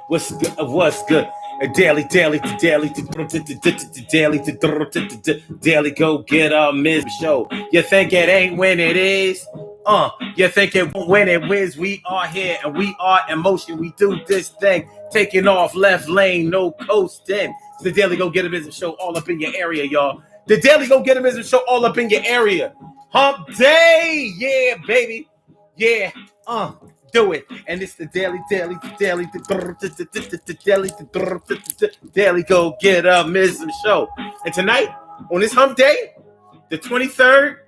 What's good? What's good? Daily, daily, go get a Miz show. You think it ain't when it is? You think it won't when it wins? We are here and we are in motion. We do this thing, taking off left lane, no coasting. It's the Daily Go Get a Business Show all up in your area, y'all. The Daily Go Get a Business Show all up in your area. Hump day, yeah, baby, yeah. Do it. And it's the daily Go Get a Mism show. And tonight, on this hump day, the 23rd,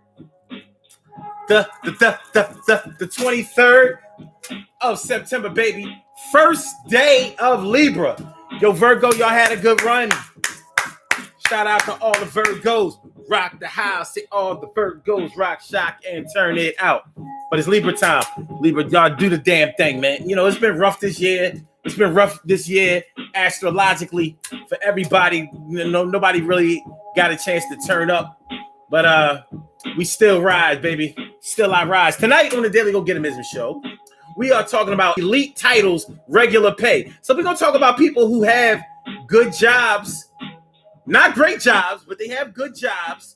the 23rd of September, baby. First day of Libra. Yo, Virgo, y'all had a good run. Shout out to all the Virgos. Rock the house. See all the Virgos rock, shock, and turn it out. But it's Libra time. Libra, y'all do the damn thing, man. You know, it's been rough this year. It's been rough this year astrologically for everybody. You know, nobody really got a chance to turn up. But we still rise, baby. Still I rise. Tonight on the Daily Go Get a Business show, we are talking about elite titles, regular pay. So we're going to talk about people who have good jobs. Not great jobs, but they have good jobs.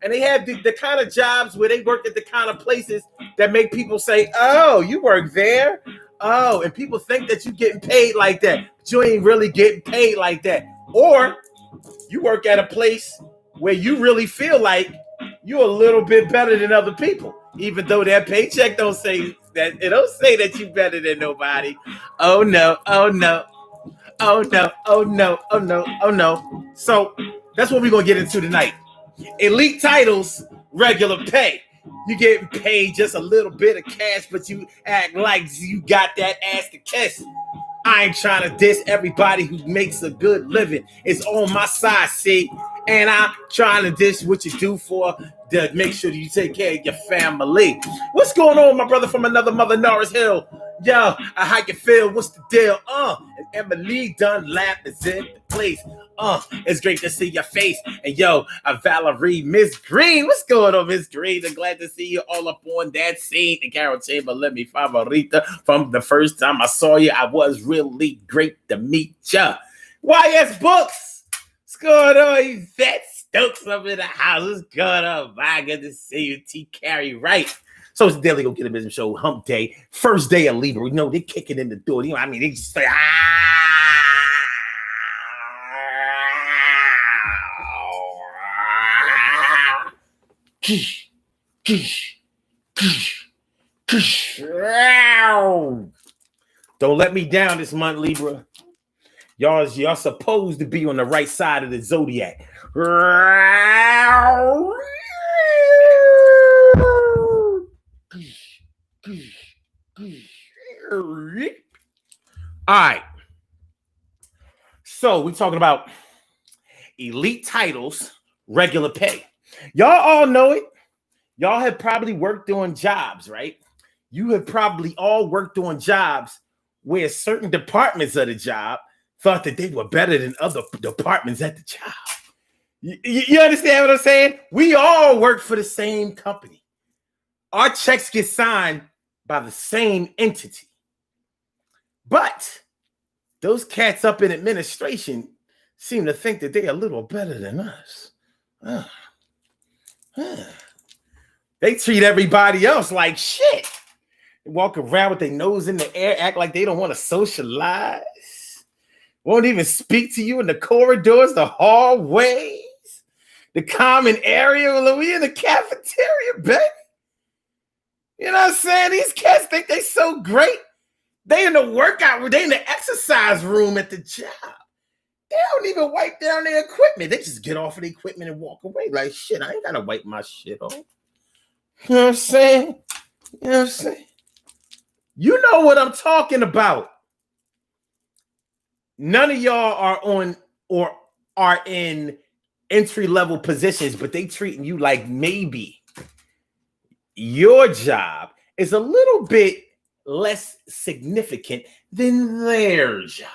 And they have the kind of jobs where they work at the kind of places that make people say, oh, you work there? Oh, and people think that you're getting paid like that, but you ain't really getting paid like that. Or you work at a place where you really feel like you're a little bit better than other people, even though that paycheck don't say that. It don't say that you're better than nobody. Oh, no. Oh, no. Oh, no. Oh, no. Oh, no. Oh, no. So that's what we're going to get into tonight. Elite titles, regular pay. You get paid just a little bit of cash, but you act like you got that ass to kiss. I ain't trying to diss everybody who makes a good living. It's on my side, see? And I'm trying to diss what you do for to make sure that you take care of your family. What's going on, my brother from another mother, Norris Hill? Yo, how you feel? What's the deal? And Emily Dunlap is in the place. It's great to see your face. And yo, Valerie, Miss Green. What's going on, Miss Green? I'm glad to see you all up on that scene. And Carol Chamberlain, mi favorita. From the first time I saw you, I was really great to meet ya. YS Books. What's going on, Yvette Stokes up in the house? What's going on? My good to see you, T. Carey Wright. So it's the Daily Go Get a Business show, hump day, first day of Libra. You know, they kicking in the door. You know, I mean, they just say, Don't let me down this month, Libra. Y'all supposed to be on the right side of the zodiac. All right. So we're talking about elite titles, regular pay. Y'all all know it. Y'all have probably worked on jobs, right? You have probably all worked on jobs where certain departments of the job thought that they were better than other departments at the job. You understand what I'm saying? We all work for the same company. Our checks get signed by the same entity. But those cats up in administration seem to think that they're a little better than us. They treat everybody else like shit. They walk around with their nose in the air, act like they don't want to socialize. Won't even speak to you in the corridors, the hallways, the common area. Well, we in the cafeteria, baby. You know what I'm saying? These cats think they so great. They in the workout room. They in the exercise room at the job. They don't even wipe down their equipment. They just get off of the equipment and walk away. Like, shit, I ain't got to wipe my shit off. You know what I'm saying? You know what I'm saying? You know what I'm talking about. None of y'all are on or are in entry-level positions, but they treating you like maybe your job is a little bit less significant than their job.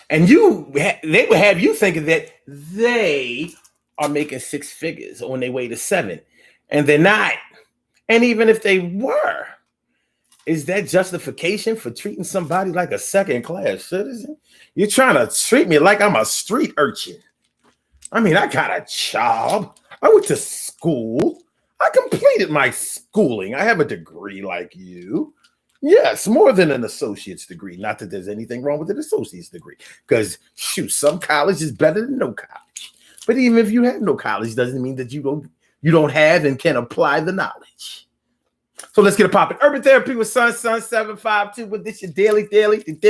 And they would have you thinking that they are making six figures on their way to seven, and they're not. And even if they were, Is that justification for treating somebody like a second-class citizen? You're trying to treat me like I'm a street urchin. I mean, I got a job. I went to school. I completed my schooling. I have a degree like you. Yes, more than an associate's degree. Not that there's anything wrong with an associate's degree. Because, shoot, some college is better than no college. But even if you have no college, doesn't mean that you don't have and can apply the knowledge. So let's get it popping. Urban Therapy with Sun 752 with this your daily. The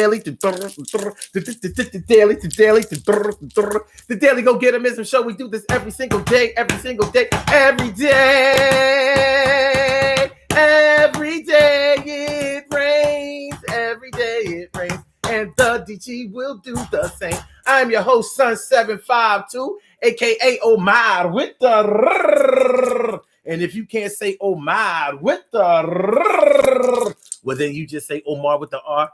daily go get 'em show. We do this every single day. Every day it rains. Every day it rains. And the DG will do the same. I'm your host, Sun 752, aka Omar with the. And if you can't say Omar with the, well, then you just say Omar with the R.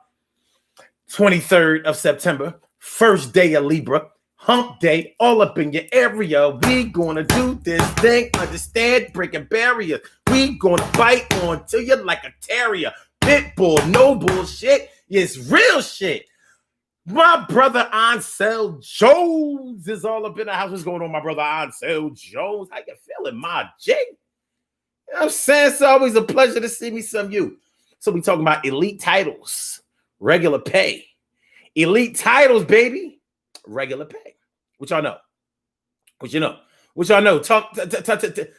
23rd of September, first day of Libra, hump day, all up in your area. We gonna do this thing, understand, breaking barriers. We gonna bite onto you like a terrier. Pitbull, no bullshit, it's real shit. My brother Ansel Jones is all up in the house. What's going on, my brother Ansel Jones? How you feeling, my J? You know what I'm saying? It's always a pleasure to see me some of you. So we talking about elite titles, regular pay. Elite titles, baby. Regular pay. What y'all know? What you know? What y'all know? Talk to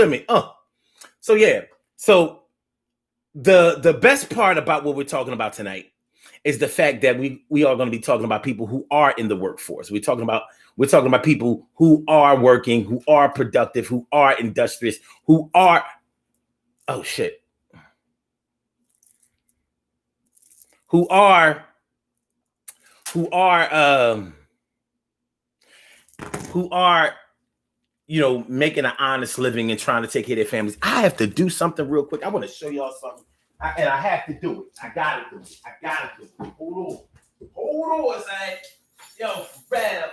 me. So yeah. So the best part about what we're talking about tonight is the fact that we are going to be talking about people who are in the workforce. We're talking about people who are working, who are productive, who are industrious, who are who are making an honest living and trying to take care of their families. I have to do something real quick. I want to show y'all something. And I have to do it. I gotta do it. Hold on, say. Yo, bam.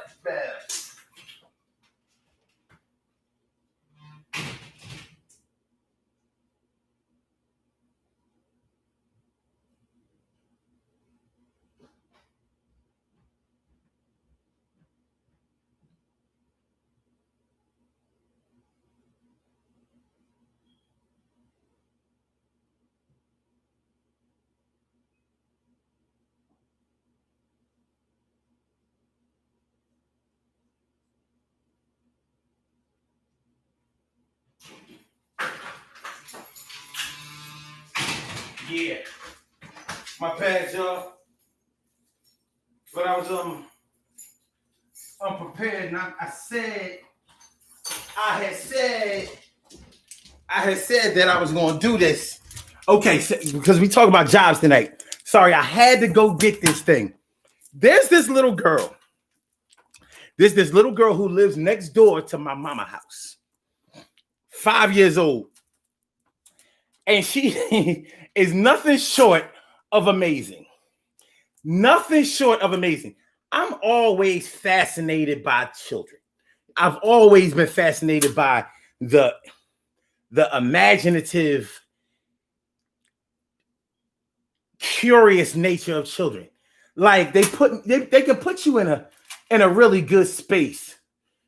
Yeah, my bad, y'all. But I was unprepared, and I had said that I was going to do this. Okay, so, because we talk about jobs tonight. Sorry, I had to go get this thing. There's this little girl. There's this little girl who lives next door to my mama house. 5 years old. And she is nothing short of amazing. Nothing short of amazing. I'm always fascinated by children. I've always been fascinated by the imaginative, curious nature of children. Like they can put you in a really good space.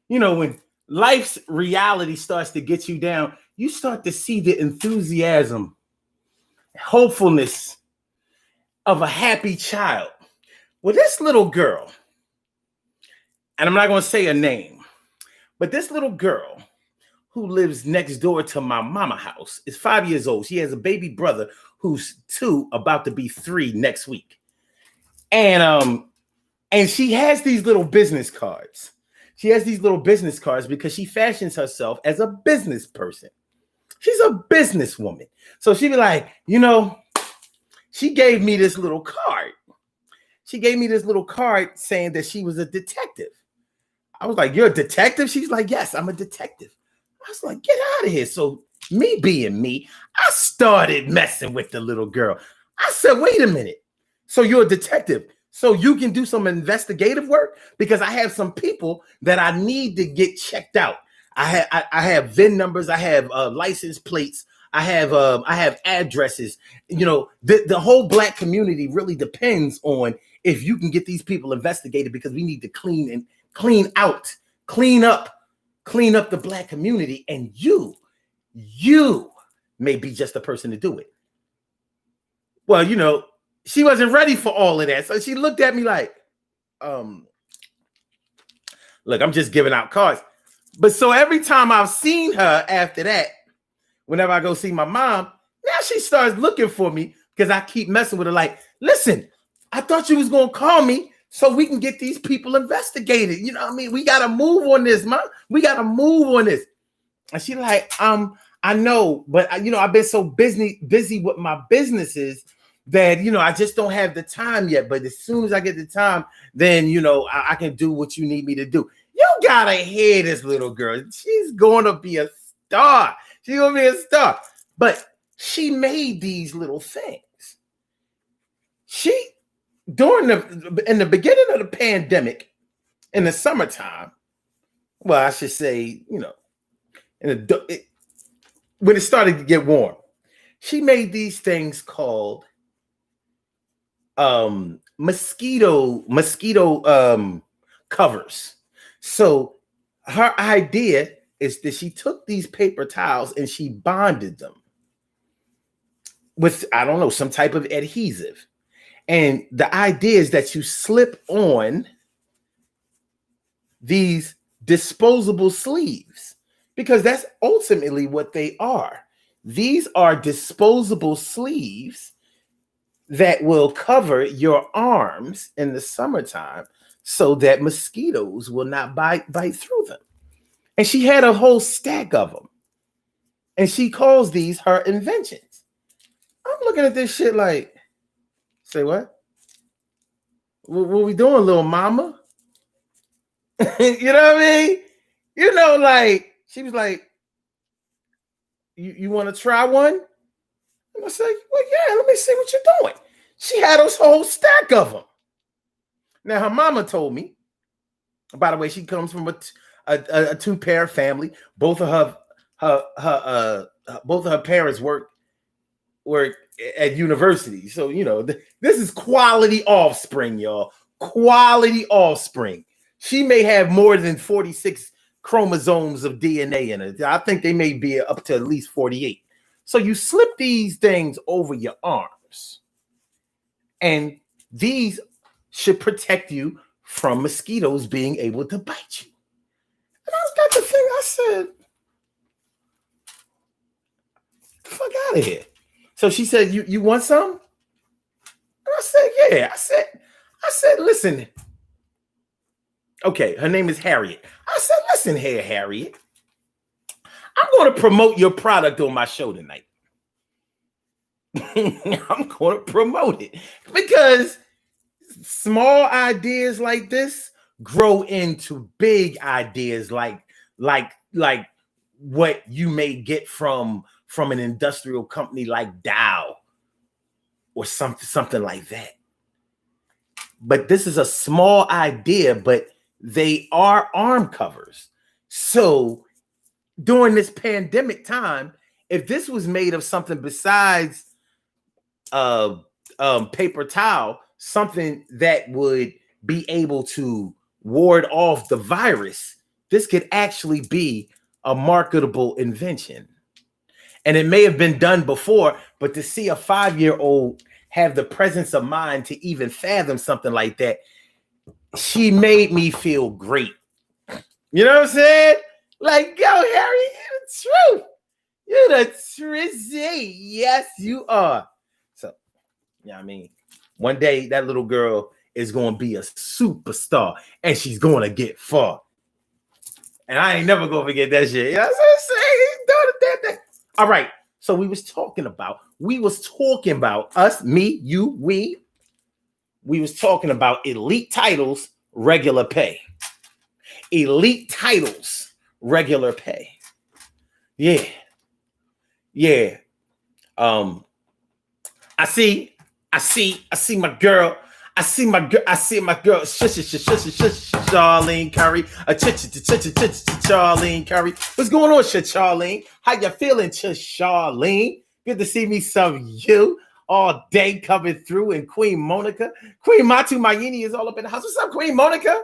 You know, when life's reality starts to get you down, you start to see the enthusiasm, hopefulness of a happy child. Well, this little girl, and I'm not going to say her name, but this little girl who lives next door to my mama house is 5 years old. She has a baby brother who's 2, about to be 3 next week. And she has these little business cards. She has these little business cards because she fashions herself as a business person. She's a businesswoman. So she'd be like, she gave me this little card. She gave me this little card saying that she was a detective. I was like, you're a detective? She's like, yes, I'm a detective. I was like, get out of here. So me being me, I started messing with the little girl. I said, wait a minute. So you're a detective. So you can do some investigative work? Because I have some people that I need to get checked out. I have VIN numbers. I have license plates. I have addresses. You know, the whole black community really depends on if you can get these people investigated, because we need to clean up the black community, and you may be just the person to do it. Well, you know, she wasn't ready for all of that. So she looked at me like, look, I'm just giving out cards. But so every time I've seen her after that, whenever I go see my mom, now she starts looking for me because I keep messing with her. Like, listen, I thought you was going to call me so we can get these people investigated. You know what I mean? We got to move on this, Mom. We got to move on this. And she like, I know, but you know, I've been so busy with my businesses that, you know, I just don't have the time yet. But as soon as I get the time, then, you know, I can do what you need me to do. You gotta hear this little girl. She's going to be a star. She's going to be a star. But she made these little things. In the beginning of the pandemic, in the summertime, well, I should say, you know, when it started to get warm, she made these things called mosquito covers. So her idea is that she took these paper towels and she bonded them with, I don't know, some type of adhesive. And the idea is that you slip on these disposable sleeves, because that's ultimately what they are. These are disposable sleeves that will cover your arms in the summertime so that mosquitoes will not bite through them. And she had a whole stack of them. And she calls these her inventions. I'm looking at this shit like, say what? What we doing, little mama? You know what I mean? You know, like, she was like, you want to try one? And I said, well, yeah, let me see what you're doing. She had a whole stack of them. Now, her mama told me, by the way, she comes from a two-parent family. Both of her parents work at university. So, you know, this is quality offspring, y'all. Quality offspring. She may have more than 46 chromosomes of DNA in it. I think they may be up to at least 48. So you slip these things over your arms, and these should protect you from mosquitoes being able to bite you. And I got the thing, I said, the fuck out of here. So she said, you want some? And I said, yeah. I said, listen. Okay, her name is Harriet. I said, listen here, Harriet. I'm going to promote your product on my show tonight. I'm going to promote it because small ideas like this grow into big ideas like what you may get from an industrial company like Dow or something like that. But this is a small idea, but they are arm covers. So during this pandemic time, if this was made of something besides paper towel, something that would be able to ward off the virus, this could actually be a marketable invention. And it may have been done before, but to see a 5-year-old have the presence of mind to even fathom something like that, she made me feel great. You know what I'm saying? Like, yo, Harry, you're the truth. You're the trizzy. Yes, you are. So, you know what I mean? One day, that little girl is going to be a superstar, and she's going to get far. And I ain't never going to forget that shit. You know what I'm saying? All right. So we was talking about us, me, you, we was talking about elite titles, regular pay. Elite titles, regular pay. Yeah. I see my girl. I see my girl, Charlene Curry. Charlene Curry. What's going on, Charlene? How you feeling, Charlene? Good to see me some you all day coming through. And Queen Monica. Queen Matu Mayini is all up in the house. What's up, Queen Monica?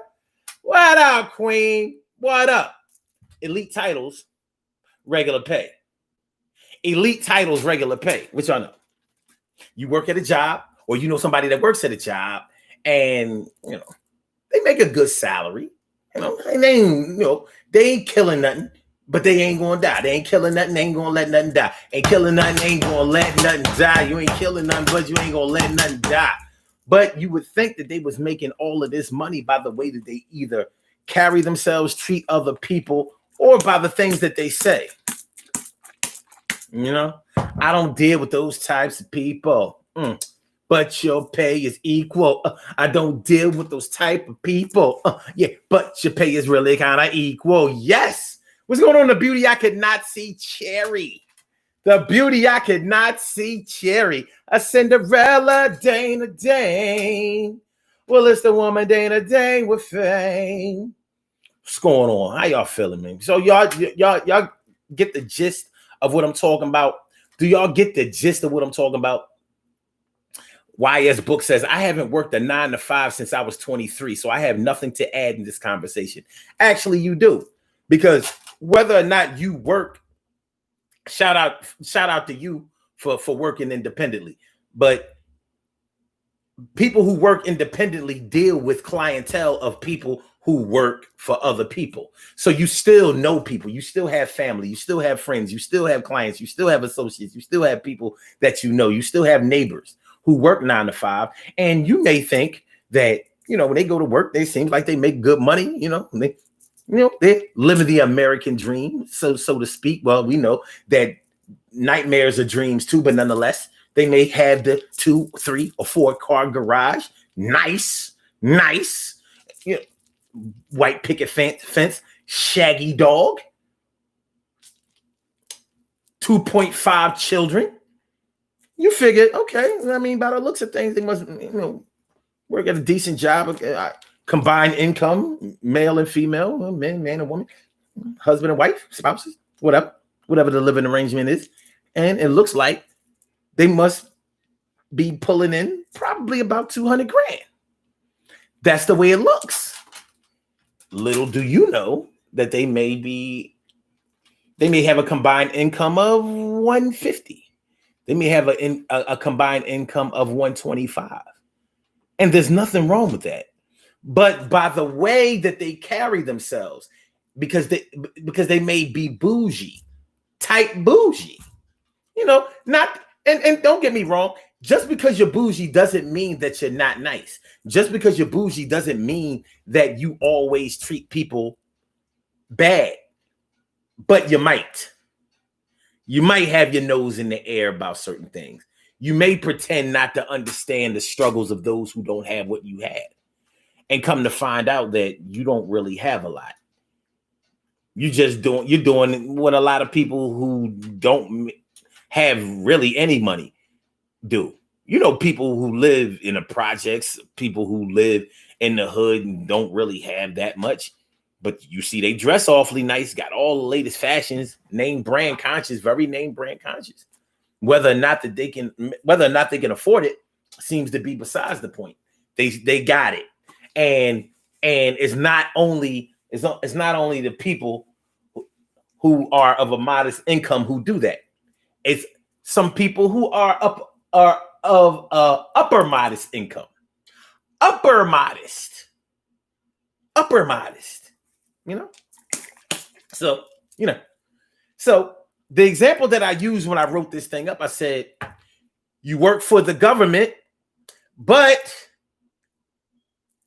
What up, Queen? What up? Elite titles, regular pay. Elite titles, regular pay. Which y'all know? You work at a job, or you know somebody that works at a job, and you know they make a good salary. You know, and they ain't killing nothing, but they ain't gonna die. They ain't killing nothing, they ain't gonna let nothing die. Ain't killing nothing, ain't gonna let nothing die. You ain't killing nothing, but you ain't gonna let nothing die. But you would think that they was making all of this money by the way that they either carry themselves, treat other people, or by the things that they say. You know, I don't deal with those types of people. But your pay is equal. I don't deal with those type of people. Yeah, but your pay is really kind of equal. Yes. What's going on? The beauty I could not see, Cherry. The beauty I could not see, Cherry. A Cinderella, Dana Dane. Well, it's the woman Dana Dane with fame. What's going on? How y'all feeling, man? So y'all get the gist of what I'm talking about. Do y'all get the gist of what I'm talking about? YS Book says, I haven't worked a 9 to 5 since I was 23, so I have nothing to add in this conversation. Actually, you do, because whether or not you work, shout out to you for working independently. But people who work independently deal with clientele of people who work for other people. So you still know people, you still have family, you still have friends, you still have clients, you still have associates, you still have people that you know, you still have neighbors who work 9 to 5. And you may think that, you know, when they go to work, they seem like they make good money, they're living the American dream, so to speak. Well, we know that nightmares are dreams too, but nonetheless, they may have the 2, 3, or 4 car garage. Nice. You know, white picket fence, shaggy dog, 2.5 children. You figure, okay, I mean, by the looks of things, they must, work at a decent job, combined income, male and female, man and woman, husband and wife, spouses, whatever the living arrangement is. And it looks like they must be pulling in probably about 200 grand. That's the way it looks. Little do you know that they may have a combined income of 150. They may have a combined income of 125. And there's nothing wrong with that. But by the way that they carry themselves, because they may be bougie, type bougie, not, and don't get me wrong, just because you're bougie doesn't mean that you're not nice. Just because you're bougie doesn't mean that you always treat people bad. But you might. You might have your nose in the air about certain things. You may pretend not to understand the struggles of those who don't have what you had, and come to find out that you don't really have a lot. You're doing what a lot of people who don't have really any money do. People who live in the projects, people who live in the hood and don't really have that much. But you see, they dress awfully nice, got all the latest fashions, name brand conscious, very name brand conscious. Whether or not they can afford it seems to be besides the point. They got it, and it's not only the people who are of a modest income who do that. It's some people who are of upper modest income, upper modest. So the example that I used when I wrote this thing up, I said, you work for the government, but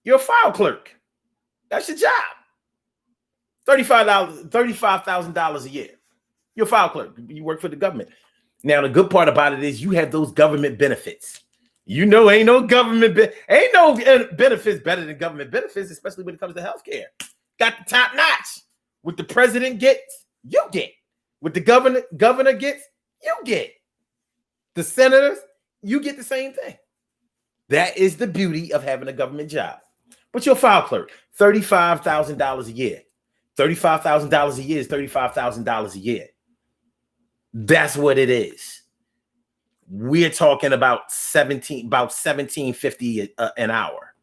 you're a file clerk. That's your job. $35,000 a year. You're a file clerk. You work for the government. Now, the good part about it is you have those government benefits. Ain't no benefits better than government benefits, especially when it comes to healthcare. Got the top notch. What the president gets, you get. What the governor gets, you get. The senators, you get the same thing. That is the beauty of having a government job. But your file clerk, $35,000 a year. $35,000 a year is $35,000 a year. That's what it is. We're talking about $17.50 an hour.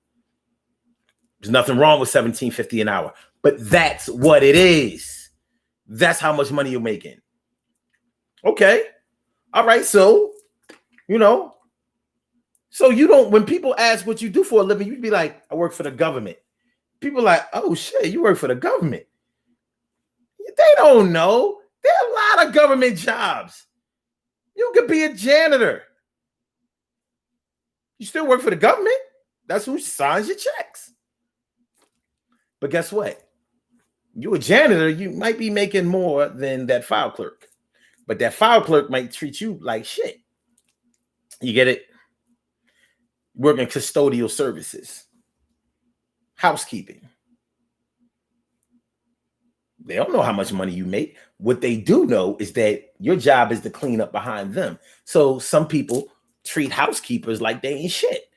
There's nothing wrong with $17.50 an hour, but that's what it is. That's how much money you're making. Okay. All right. So, so you don't, when people ask what you do for a living, you'd be like, I work for the government. People are like, oh shit, you work for the government. They don't know. There are a lot of government jobs. You could be a janitor. You still work for the government. That's who signs your checks. But guess what? You're a janitor. You might be making more than that file clerk. But that file clerk might treat you like shit. You get it? Working custodial services. Housekeeping. They don't know how much money you make. What they do know is that your job is to clean up behind them. So some people treat housekeepers like they ain't shit.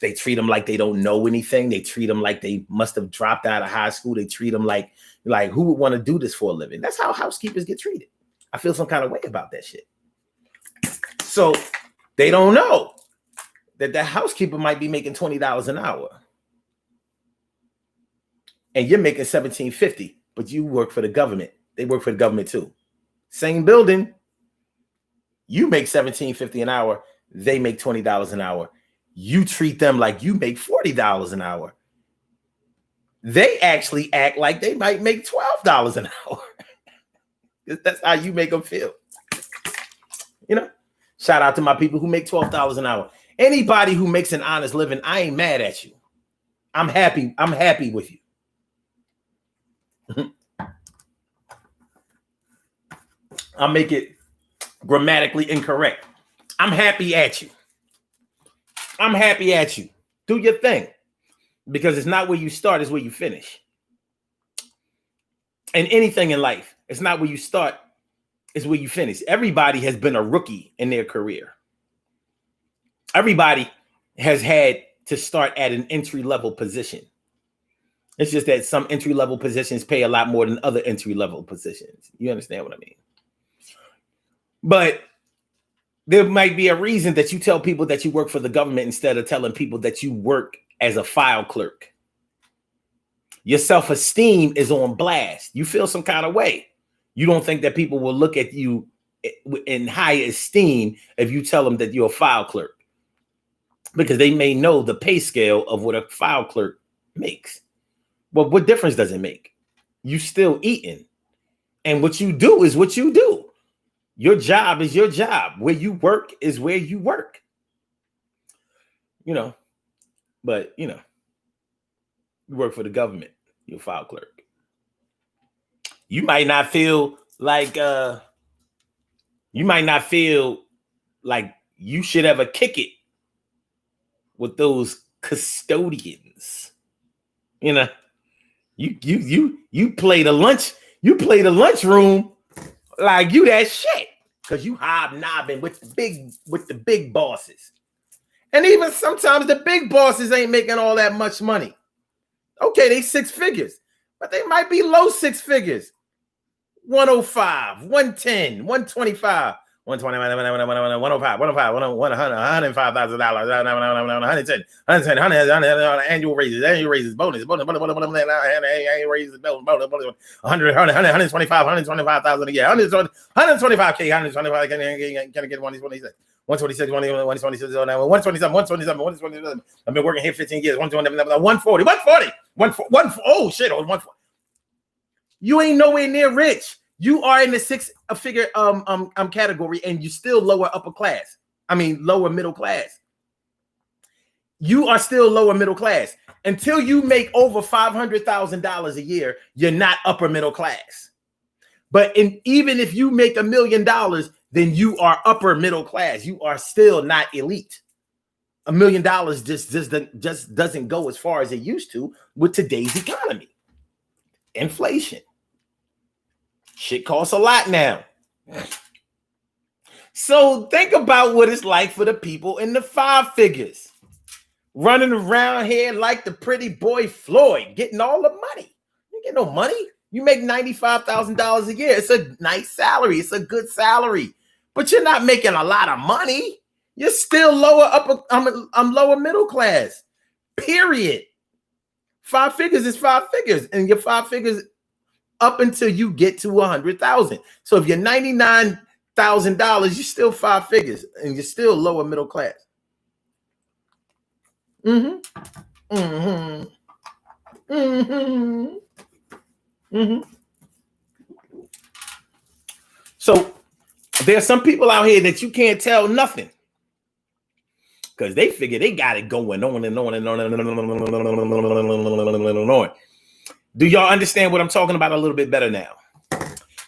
They treat them like they don't know anything. They treat them like they must have dropped out of high school. They treat them like who would want to do this for a living? That's how housekeepers get treated. I feel some kind of way about that shit. So they don't know that the housekeeper might be making $20 an hour. And you're making $17.50. But you work for the government. They work for the government too. Same building. You make $17.50 an hour. They make $20 an hour. You treat them like you make $40 an hour. They actually act like they might make $12 an hour. That's how you make them feel. Shout out to my people who make $12 an hour. Anybody who makes an honest living, I ain't mad at you. I'm happy. I'm happy with you. I'll make it grammatically incorrect. I'm happy at you. I'm happy at you. Do your thing. Because it's not where you start, it's where you finish. And anything in life, it's not where you start, it's where you finish. Everybody has been a rookie in their career. Everybody has had to start at an entry-level position. It's just that some entry-level positions pay a lot more than other entry-level positions. You understand what I mean? But there might be a reason that you tell people that you work for the government instead of telling people that you work as a file clerk. Your self-esteem is on blast. You feel some kind of way. You don't think that people will look at you in high esteem if you tell them that you're a file clerk, because they may know the pay scale of what a file clerk makes. But what difference does it make? You still eating. And what you do is what you do. Your job is your job. Where you work is where you work. But you work for the government. You're a file clerk. You might not feel like you should ever kick it with those custodians. You play the lunchroom like you that shit, because you hobnobbing with the big bosses. And even sometimes the big bosses ain't making all that much money. Okay, they 6 figures, but they might be low 6 figures. 105, 110, 125, 120, 105, 105,000 $110, annual raises, bonus, annual raises, bonus, 125,000 a year, 125K, 125K, can I get 126? 126, 126, 127. I've been working here 15 years. 140. Oh shit! 140. You ain't nowhere near rich. You are in the 6-figure category, and you still lower middle class. You are still lower middle class. Until you make over $500,000 a year, you're not upper middle class. But even if you make $1 million, then you are upper middle class. You are still not elite. $1 million just doesn't go as far as it used to with today's economy. Inflation. Shit costs a lot now. So think about what it's like for the people in the 5 figures. running around here like the pretty boy Floyd, getting all the money. You get no money. You make $95,000 a year. It's a nice salary. It's a good salary, but you're not making a lot of money. You're still lower upper. I'm lower middle class. Period. 5 figures is 5 figures, and your 5 figures up until you get to 100,000. So if you're $99,000, you're still 5 figures, and you're still lower middle class. Mm-hmm. Mm-hmm. Mm-hmm. Mm-hmm. So there's some people out here that you can't tell nothing because they figure they got it going on and on and on and on. Do y'all understand what I'm talking about a little bit better now?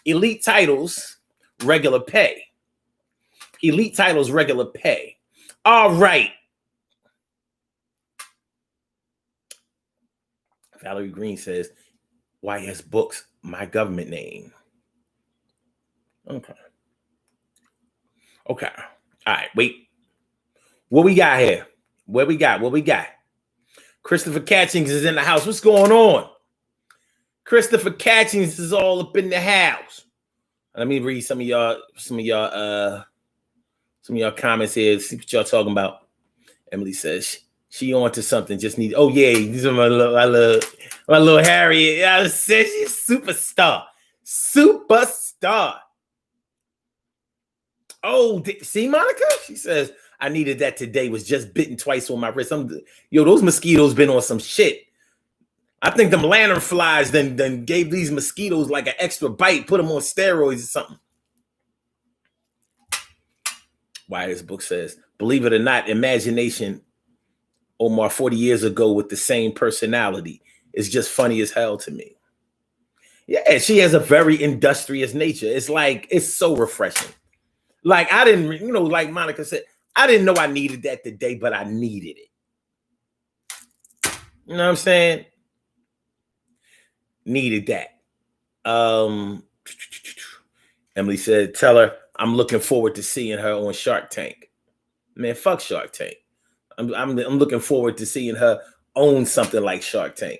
Elite titles, regular pay. Elite titles, regular pay. All right. Valerie Green says, YS Books, my government name. Okay. All right, wait. What we got here? What we got? Christopher Catchings is in the house. What's going on? Christopher Catchings is all up in the house. Let me read some of y'all comments here. See what y'all talking about. Emily says she on to something. Just need. Oh yeah, these are my little Harriet. I said she's superstar. Oh, see, Monica? She says, I needed that today. Was just bitten twice on my wrist. Those mosquitoes been on some shit. I think them lantern flies then gave these mosquitoes like an extra bite, put them on steroids or something. Why this book says, believe it or not, imagination, Omar, 40 years ago with the same personality is just funny as hell to me. Yeah, she has a very industrious nature. It's like, it's so refreshing. Like, I didn't, like Monica said, I didn't know I needed that today, but I needed it. You know what I'm saying? Needed that. Emily said, tell her I'm looking forward to seeing her on Shark Tank. Man, fuck Shark Tank. I'm looking forward to seeing her own something like Shark Tank.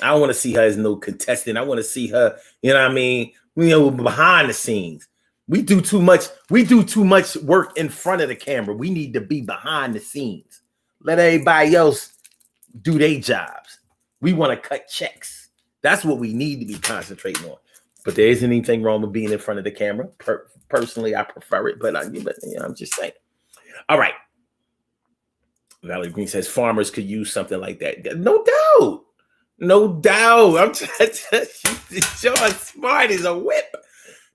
I don't want to see her as no contestant. I want to see her, you know what I mean? Behind the scenes. We do too much work in front of the camera. We need to be behind the scenes. Let everybody else do their jobs. We want to cut checks. That's what we need to be concentrating on. But there isn't anything wrong with being in front of the camera. Personally, I prefer it, but I'm just saying. All right. Valerie Green says farmers could use something like that. No doubt. I'm trying to show her smart as a whip.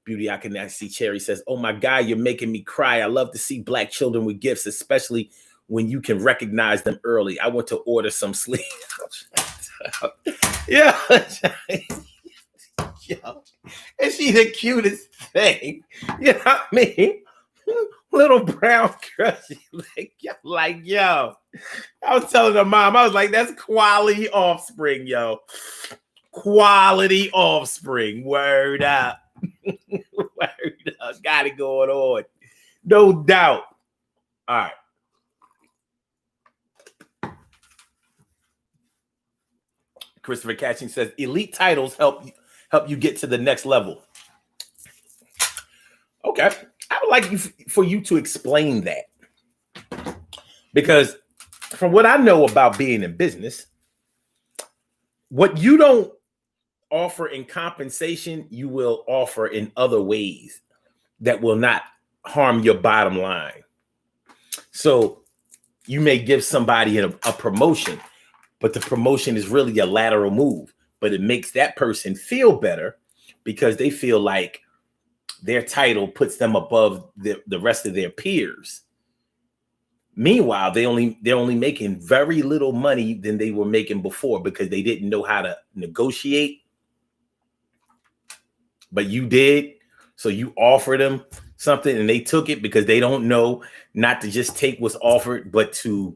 Beauty, I can see Cherry says, oh my God, you're making me cry. I love to see Black children with gifts, especially when you can recognize them early. I want to order some sleep. Yeah. Yo. And she's the cutest thing. You know what I mean? Little brown crushy. Like, yo. I was telling her mom, I was like, that's quality offspring, yo. Quality offspring. Word up. Word up. Got it going on. No doubt. All right. Christopher Catching says, elite titles help you get to the next level. Okay. I would like for you to explain that. Because from what I know about being in business, what you don't offer in compensation, you will offer in other ways that will not harm your bottom line. So you may give somebody a promotion, but the promotion is really a lateral move, but it makes that person feel better because they feel like their title puts them above the rest of their peers. Meanwhile, they're only making very little money than they were making before because they didn't know how to negotiate. But you did. So you offered them something and they took it because they don't know not to just take what's offered, but to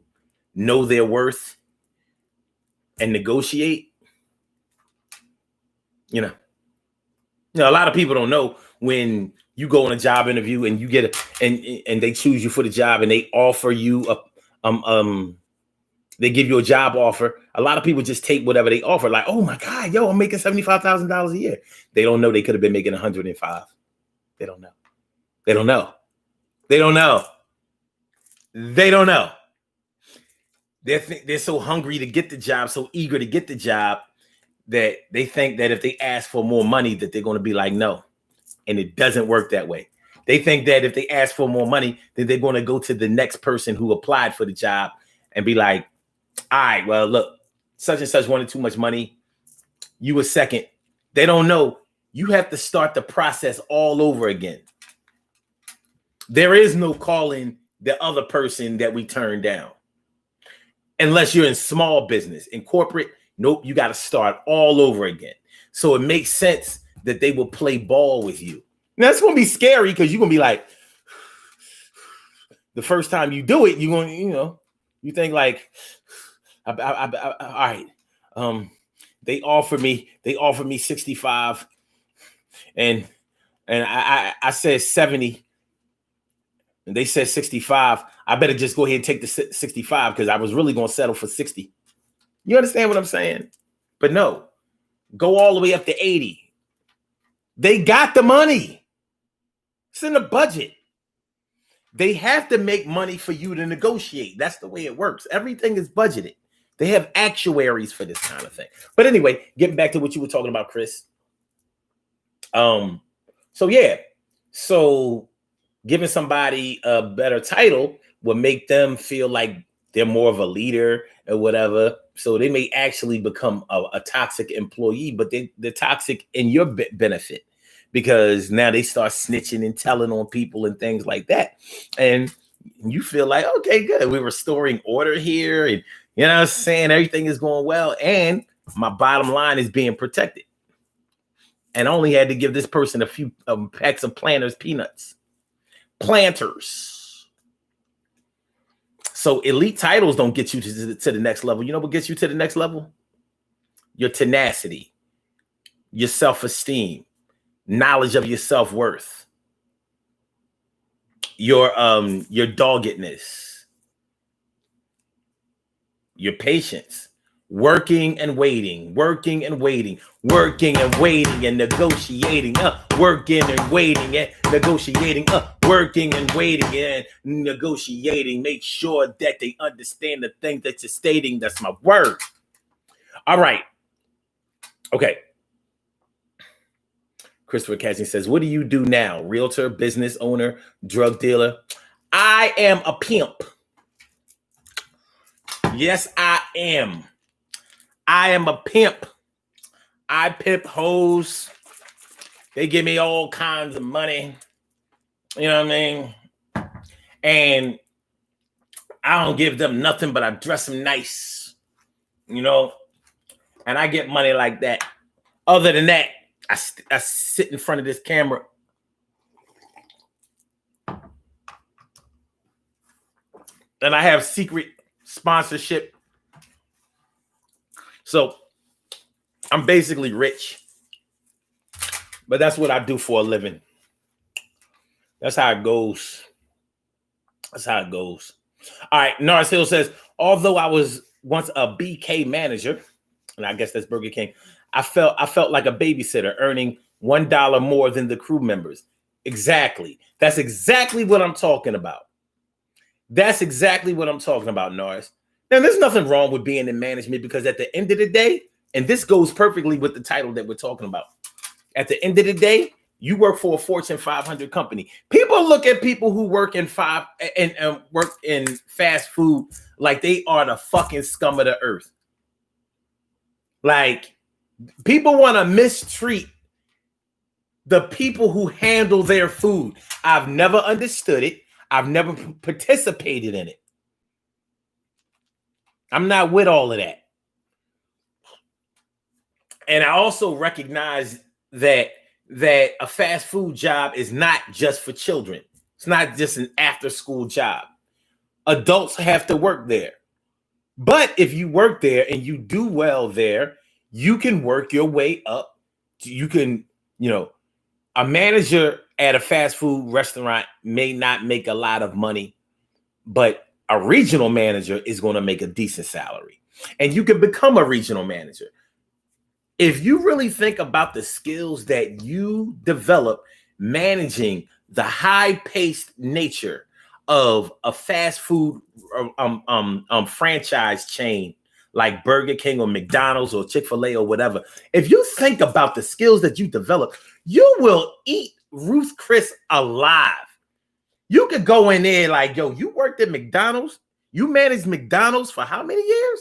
know their worth and negotiate. You know, a lot of people don't know when you go on a job interview and you get and they choose you for the job and they offer you They give you a job offer. A lot of people just take whatever they offer. Like, oh my God, yo, I'm making $75,000 a year. They don't know they could have been making 105. They don't know. They don't know. They don't know. They don't know. They're so hungry to get the job, so eager to get the job, that they think that if they ask for more money, that they're going to be like, no. And it doesn't work that way. They think that if they ask for more money, then they're going to go to the next person who applied for the job and be like, all right, well, look, such and such wanted too much money. You were second. They don't know. You have to start the process all over again. There is no calling the other person that we turned down. Unless you're in small business. In corporate, nope, you got to start all over again. So it makes sense that they will play ball with you. Now, it's going to be scary because you're going to be like, the first time you do it, you're going to, you think like, all right, they offered me 65 and I said 70 and they said 65. I better just go ahead and take the 65 because I was really going to settle for 60. You understand what I'm saying? But no, go all the way up to 80. They got the money. It's in the budget. They have to make money for you to negotiate. That's the way it works. Everything is budgeted. They have actuaries for this kind of thing. But anyway, getting back to what you were talking about, Chris. So giving somebody a better title will make them feel like they're more of a leader or whatever. So they may actually become a toxic employee, but they're toxic in your benefit because now they start snitching and telling on people and things like that. And you feel like, okay, good. We're restoring order here. And you know what I'm saying? Everything is going well. And my bottom line is being protected. And I only had to give this person a few packs of planters. So elite titles don't get you to the next level. You know what gets you to the next level? Your tenacity, your self-esteem, knowledge of your self-worth, your doggedness, your patience, working and waiting and negotiating, working and waiting and negotiating, make sure that they understand the thing that you're stating. That's my word. All right. Okay. Christopher Cassie says, what do you do now? Realtor, business owner, drug dealer? I am a pimp. Yes, I am. I am a pimp. I pimp hoes. They give me all kinds of money. You know what I mean? And I don't give them nothing, but I dress them nice. And I get money like that. Other than that, I sit in front of this camera and I have secret sponsorship. So I'm basically rich, but that's what I do for a living. That's how it goes. All right. Norris Hill says, although I was once a BK manager, and I guess that's Burger King, I felt like a babysitter earning $1 more than the crew members. Exactly. That's exactly what I'm talking about. Norris. Now, there's nothing wrong with being in management because at the end of the day, and this goes perfectly with the title that we're talking about. At the end of the day, you work for a Fortune 500 company. People look at people who work in work in fast food like they are the fucking scum of the earth. Like, people want to mistreat the people who handle their food. I've never understood it. I've never participated in it. I'm not with all of that. And I also recognize that a fast food job is not just for children. It's not just an after-school job. Adults have to work there. But if you work there and you do well there, you can work your way up. You can, a manager at a fast food restaurant may not make a lot of money, but A regional manager is going to make a decent salary, and you can become a regional manager. If you really think about the skills that you develop managing the high-paced nature of a fast food franchise chain like Burger King or McDonald's or Chick-fil-A or whatever, if you think about the skills that you develop, you will eat Ruth Chris alive. You could go in there like, yo, you worked at McDonald's? You managed McDonald's for how many years?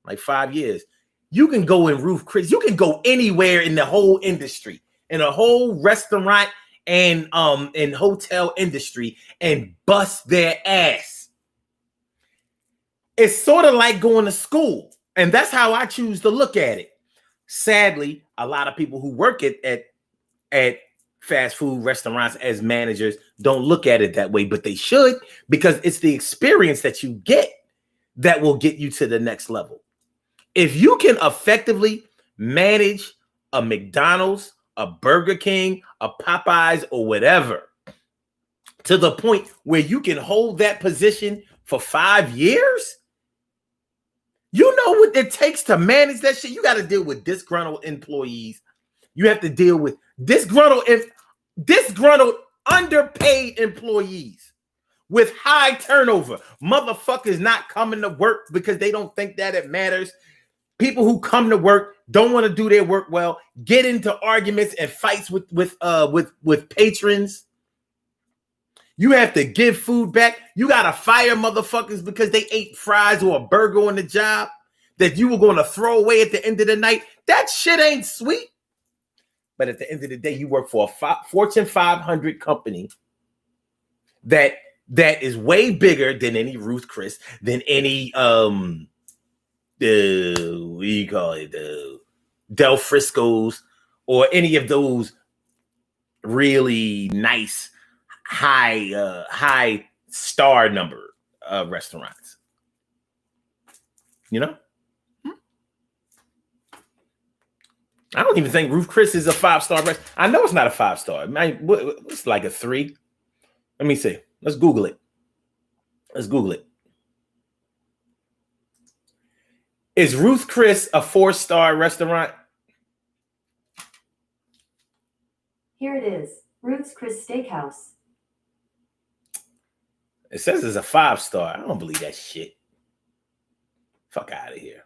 Like 5 years. You can go in Ruth Chris. You can go anywhere in the whole industry, in a whole restaurant and hotel industry, and bust their ass. It's sort of like going to school, and that's how I choose to look at it. Sadly, a lot of people who work at fast food restaurants as managers don't look at it that way, but they should, because it's the experience that you get that will get you to the next level. If you can effectively manage a McDonald's, a Burger King, a Popeyes, or whatever, to the point where you can hold that position for 5 years, you know what it takes to manage that shit. You got to deal with disgruntled employees. You have to deal with disgruntled, underpaid employees with high turnover. Motherfuckers not coming to work because they don't think that it matters. People who come to work don't want to do their work well, get into arguments and fights with patrons. You have to give food back. You got to fire motherfuckers because they ate fries or a burger on the job that you were going to throw away at the end of the night. That shit ain't sweet. But at the end of the day, you work for a Fortune 500 company that is way bigger than any Ruth Chris, than any Del Frisco's, or any of those really nice high star number restaurants. You know, I don't even think Ruth Chris is a 5-star restaurant. I know it's not a 5-star. It's like a 3. Let me see. Let's Google it. Is Ruth Chris a 4-star restaurant? Here it is. Ruth's Chris Steakhouse. It says it's a 5-star. I don't believe that shit. Fuck out of here.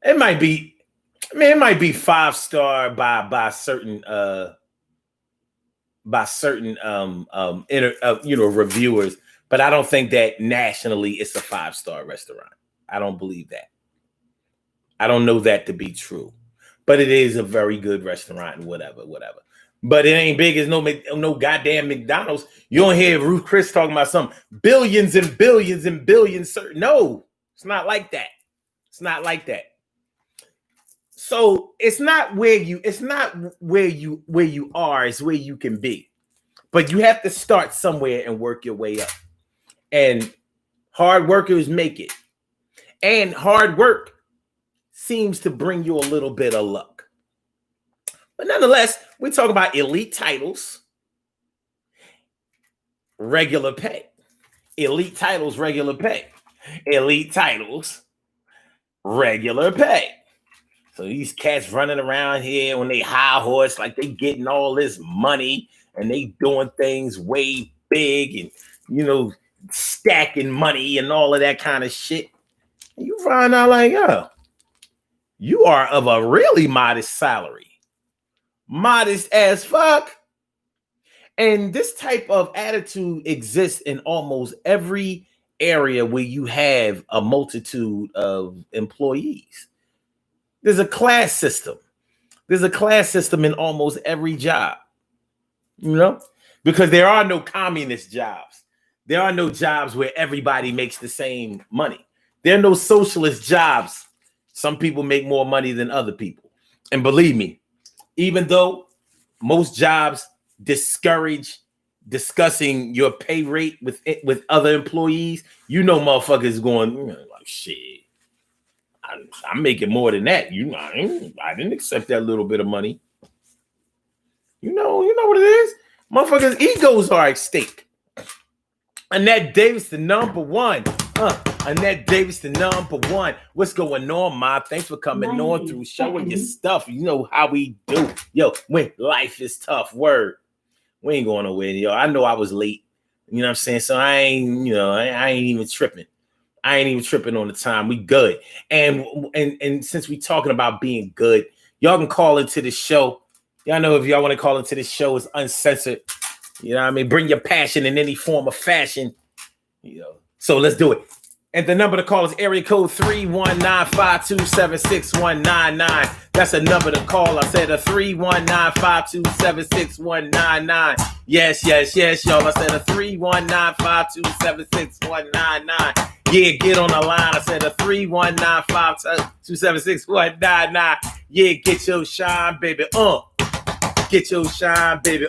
It might be 5-star by certain reviewers, but I don't think that nationally it's a 5-star restaurant. I don't believe that. I don't know that to be true, but it is a very good restaurant and whatever. But it ain't big as no goddamn McDonald's. You don't hear Ruth Chris talking about some billions and billions and billions. No, it's not like that. So it's not where you are, it's where you can be. But you have to start somewhere and work your way up. And hard workers make it. And hard work seems to bring you a little bit of luck. But nonetheless, we talk about elite titles, regular pay. Elite titles, regular pay. Elite titles, regular pay. So these cats running around here on they high horse like they getting all this money and they doing things way big and, stacking money and all of that kind of shit. And you find out like, you are of a really modest salary. Modest as fuck. And this type of attitude exists in almost every area where you have a multitude of employees. There's a class system. There's a class system in almost every job, because there are no communist jobs. There are no jobs where everybody makes the same money. There are no socialist jobs. Some people make more money than other people. And believe me, even though most jobs discourage discussing your pay rate with other employees, motherfuckers going like, shit, I'm making more than that. I didn't accept that little bit of money. You know what it is? Motherfuckers' egos are at stake. Annette Davis, the number one. Annette Davis, the number one. What's going on, Ma? Thanks for coming on through, showing your stuff. You know how we do. Yo, when life is tough, word. We ain't going nowhere, yo. I know I was late. You know what I'm saying? So I ain't, I ain't even tripping. I ain't even tripping on the time. We good. And since we talking about being good, y'all can call into the show. Y'all know if y'all want to call into the show, it's uncensored. You know what I mean? Bring your passion in any form of fashion. So let's do it. And the number to call is area code 319-527-6199. That's a number to call. I said a 319-527-6199. Yes, y'all. I said a 319-527-6199. Yeah, get on the line. I said a 319-527-6199. Yeah, get your shine, baby. Get your shine, baby.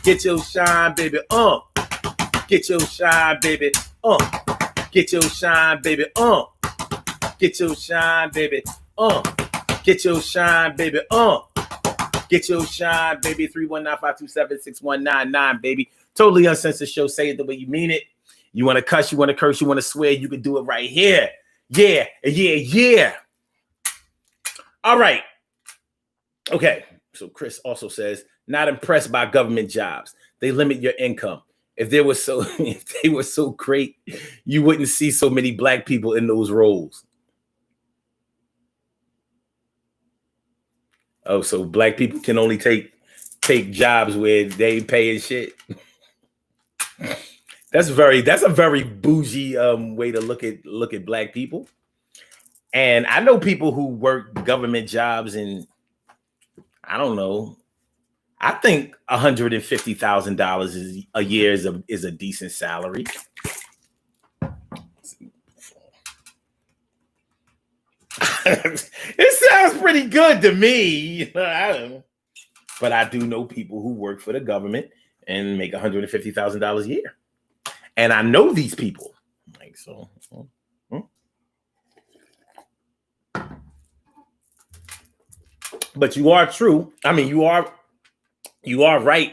Get your shine, baby. Get your shine, baby. Get your shine, baby. Get your shine, baby. Get your shine, baby. Get your shine, baby. 319-527-6199, baby. Totally uncensored show. Say it the way you mean it. You want to cuss, you want to curse, you want to swear, you can do it right here. Yeah. All right. Okay. So Chris also says, not impressed by government jobs. They limit your income. If they were so great, you wouldn't see so many black people in those roles. Oh, so black people can only take jobs where they ain't paying shit. That's a very bougie way to look at black people. And I know people who work government jobs, and I don't know. I think $150,000 a year is a decent salary. It sounds pretty good to me. I don't know. But I do know people who work for the government and make $150,000 a year. And I know these people. Like, so. But you are true. I mean, you are right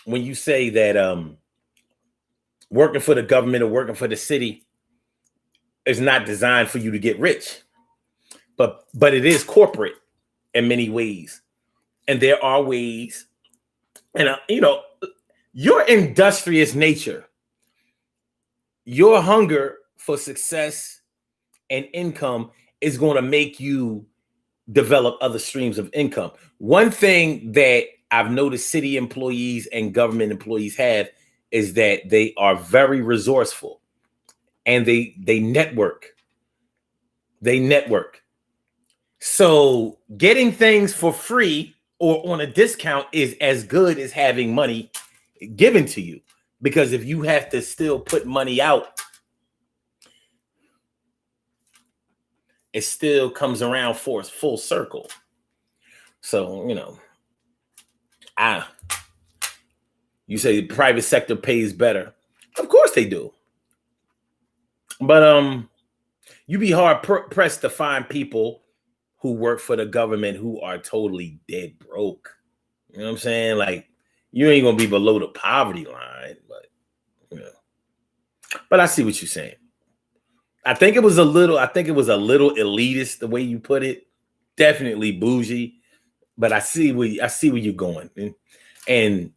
when you say that working for the government or working for the city is not designed for you to get rich. But it is corporate in many ways. And there are ways, and your industrious nature, your hunger for success and income is going to make you develop other streams of income. One thing that I've noticed city employees and government employees have is that they are very resourceful, and they network. They network. So getting things for free or on a discount is as good as having money given to you, because if you have to still put money out, it still comes around for a full circle. So, you say the private sector pays better. Of course they do. But you'd be hard pressed to find people who work for the government who are totally dead broke. You know what I'm saying? Like, you ain't gonna be below the poverty line, but But I see what you're saying. I think it was a little elitist the way you put it. Definitely bougie, but I see where you're going, and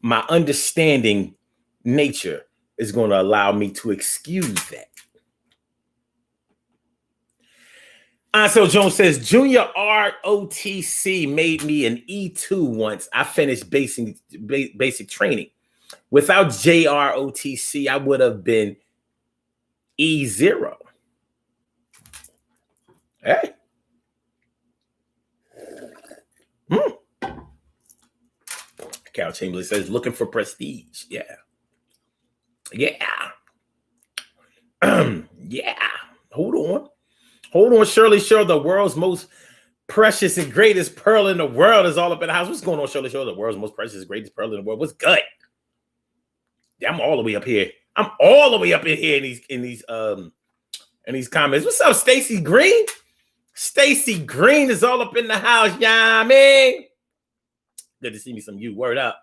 my understanding nature is going to allow me to excuse that. So Jones says, Junior ROTC made me an E2 once. I finished basic training. Without JROTC, I would have been E0. Hey. Carol Chamberlain says, looking for prestige. Yeah. Hold on, Shirley Shore, the world's most precious and greatest pearl in the world is all up in the house. What's going on, Shirley Shore? The world's most precious, greatest pearl in the world. What's good? Yeah, I'm all the way up here. In these comments. What's up, Stacy Green? Stacy Green is all up in the house. Yeah, I mean, good to see me some you. Word up.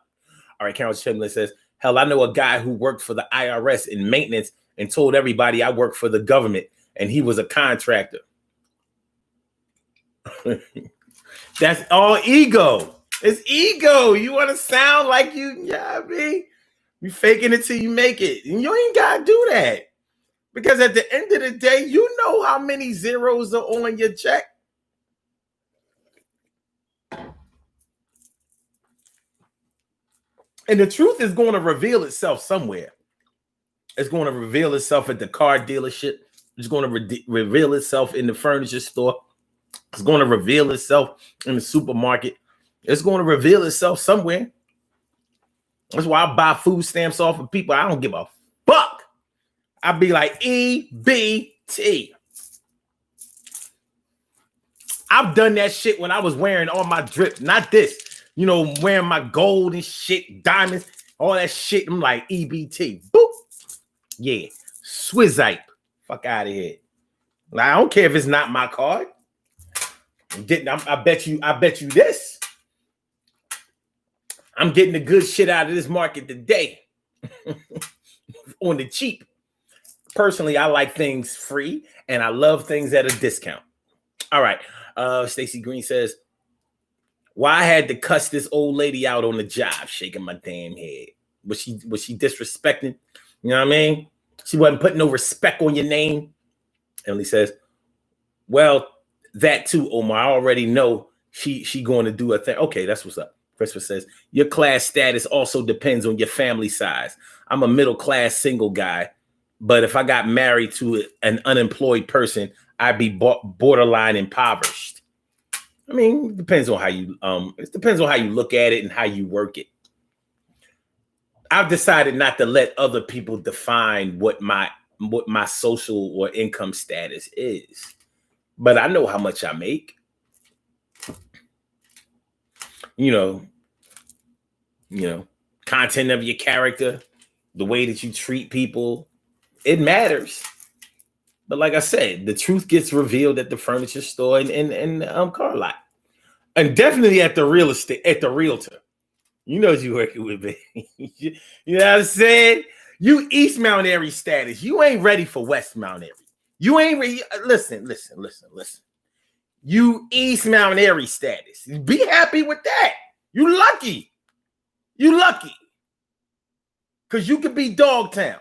All right, Carol Chamberlain says, Hell, I know a guy who worked for the IRS in maintenance and told everybody I work for the government, and he was a contractor. That's all ego. It's ego. You want to sound like you, yeah, I mean, you faking it till you make it. And you ain't got to do that. Because at the end of the day, you know how many zeros are on your check. And the truth is going to reveal itself somewhere. It's going to reveal itself at the car dealership. It's going to reveal itself in the furniture store. It's going to reveal itself in the supermarket. It's going to reveal itself somewhere. That's why I buy food stamps off of people. I don't give a fuck. I be like EBT. I've done that shit when I was wearing all my drip, not this, you know, wearing my gold and shit, diamonds, all that shit. I'm like EBT. Boop. Yeah. Swizzite. Fuck out of here. Now, I don't care if it's not my card. I bet you this. I'm getting the good shit out of this market today. On the cheap. Personally, I like things free and I love things at a discount. All right. Stacy Green says, why I had to cuss this old lady out on the job, shaking my damn head. Was she disrespecting? You know what I mean? She wasn't putting no respect on your name. Emily says, well, that too, Omar. I already know she going to do a thing. Okay, that's what's up. Christopher says, your class status also depends on your family size. I'm a middle class single guy, but if I got married to an unemployed person, I'd be borderline impoverished. I mean, it depends on how you look at it and how you work it. I've decided not to let other people define what my social or income status is. But I know how much I make. You know, content of your character, the way that you treat people, it matters. But like I said, the truth gets revealed at the furniture store and car lot. And definitely at the real estate, at the realtor. You know what you're working with, me. You know what I'm saying? You East Mount Airy status. You ain't ready for West Mount Airy. You ain't ready. Listen. You East Mount Airy status. Be happy with that. You lucky. Because you could be Dogtown.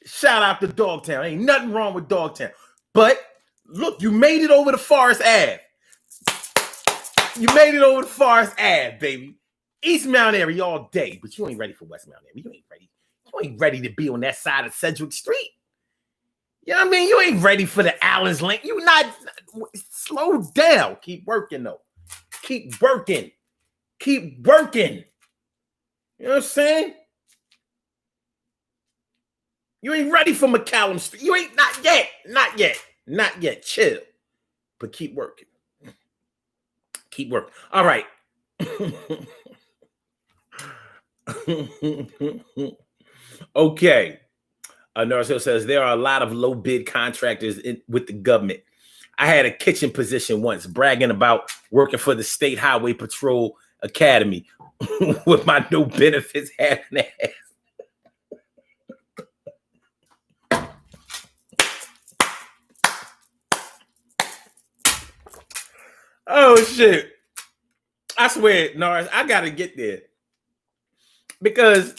Shout out to Dogtown. Ain't nothing wrong with Dogtown. But look, you made it over to Forest Ave. You made it over to Forest Ave, baby. East Mount Airy all day. But you ain't ready for West Mount Airy. You ain't ready. You ain't ready to be on that side of Sedgwick Street. You know what I mean? You ain't ready for the Allen's Lane. You not. Slow down. Keep working, though. Keep working. You know what I'm saying? You ain't ready for McCallum Street. You ain't, not yet. Chill. But keep working. All right. Okay. Narcil says there are a lot of low bid contractors with the government. I had a kitchen position once, bragging about working for the State Highway Patrol Academy with my no benefits half and ass. Oh shit. I swear, Norris, I gotta get there. Because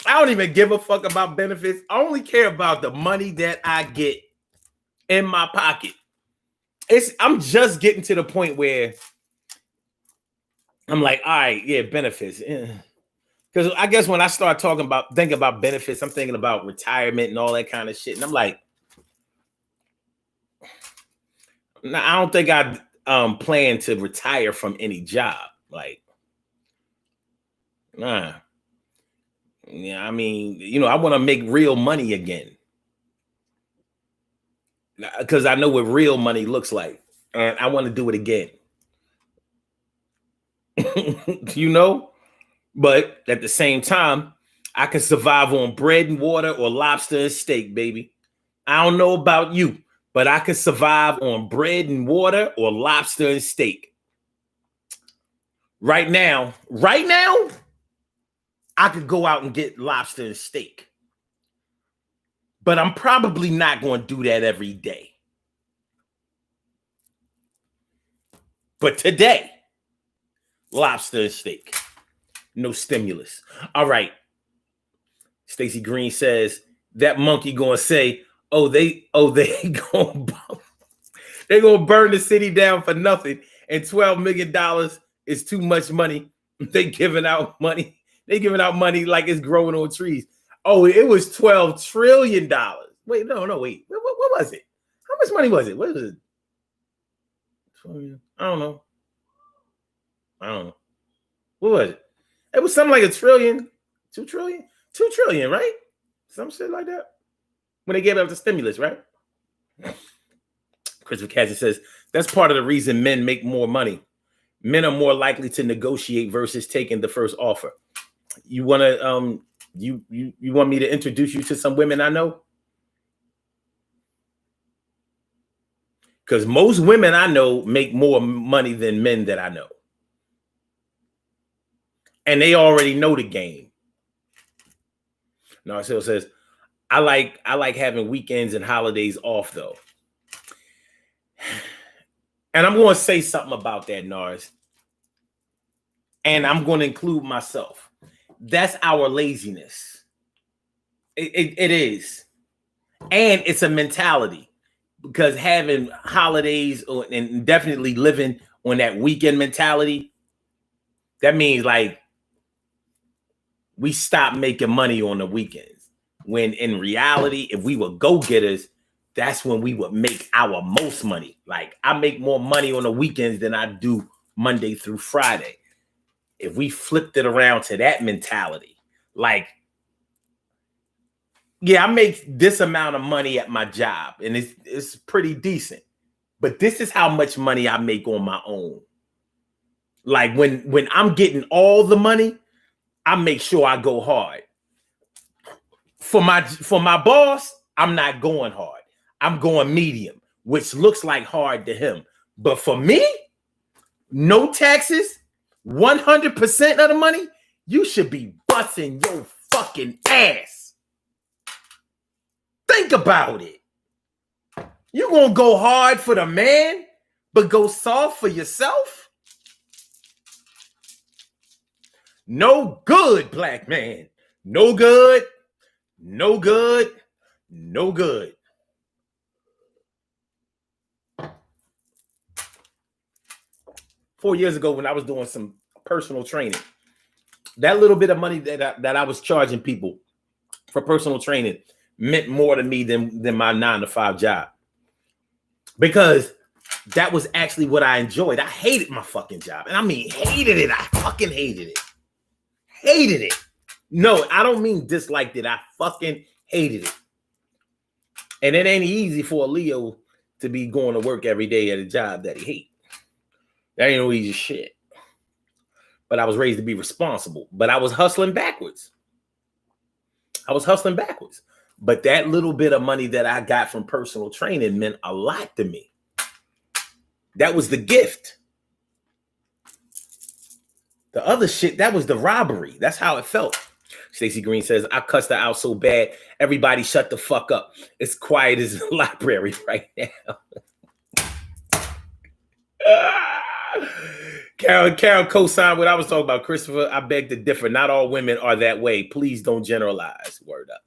I don't even give a fuck about benefits. I only care about the money that I get in my pocket. I'm just getting to the point where I'm like, all right, yeah, benefits. Because I guess when I start thinking about benefits, I'm thinking about retirement and all that kind of shit. And I'm like, I don't think I plan to retire from any job. Like, nah. Yeah, I mean, I want to make real money again. Because I know what real money looks like. And I want to do it again. But at the same time, I can survive on bread and water or lobster and steak, baby. I don't know about you, but I can survive on bread and water or lobster and steak. Right now, I could go out and get lobster and steak. But I'm probably not going to do that every day. But today, lobster and steak. No stimulus. All right. Stacey Green says that monkey gonna say, they gonna burn the city down for nothing, and $12 million is too much money. They giving out money. They giving out money like it's growing on trees. Oh, it was $12 trillion. Wait, wait. What was it? How much money was it? What was it? I don't know. What was it? It was something like $1 trillion, $2 trillion, $2 trillion, right? Some shit like that. When they gave out the stimulus, right? Christopher Cassie says that's part of the reason men make more money. Men are more likely to negotiate versus taking the first offer. You want to you want me to introduce you to some women I know? Because most women I know make more money than men that I know. And they already know the game. Narcille says, I like having weekends and holidays off, though. And I'm going to say something about that, Nars. And I'm going to include myself. That's our laziness. It is. And it's a mentality. Because having holidays and definitely living on that weekend mentality, that means like we stop making money on the weekends. When in reality, if we were go-getters, that's when we would make our most money. Like I make more money on the weekends than I do Monday through Friday. If we flipped it around to that mentality, like, yeah, I make this amount of money at my job and it's pretty decent, but this is how much money I make on my own. Like when I'm getting all the money, I make sure I go hard. For my boss, I'm not going hard. I'm going medium, which looks like hard to him. But for me, no taxes, 100% of the money, you should be busting your fucking ass. Think about it. You gonna go hard for the man, but go soft for yourself? No good, black man. No good. No good. No good. Four years ago, when I was doing some personal training, that little bit of money that I was charging people for personal training meant more to me than my 9-to-5 job. Because that was actually what I enjoyed. I hated my fucking job. And I mean, hated it. I fucking hated it. Hated it. No, I don't mean disliked it. I fucking hated it. And it ain't easy for a Leo to be going to work every day at a job that he hates. That ain't no easy shit. But I was raised to be responsible. But I was hustling backwards. But that little bit of money that I got from personal training meant a lot to me. That was the gift. The other shit, that was the robbery. That's how it felt. Stacey Green says, I cussed her out so bad, everybody shut the fuck up. It's quiet as a library right now. Carol co-signed what I was talking about. Christopher, I beg to differ. Not all women are that way. Please don't generalize. Word up.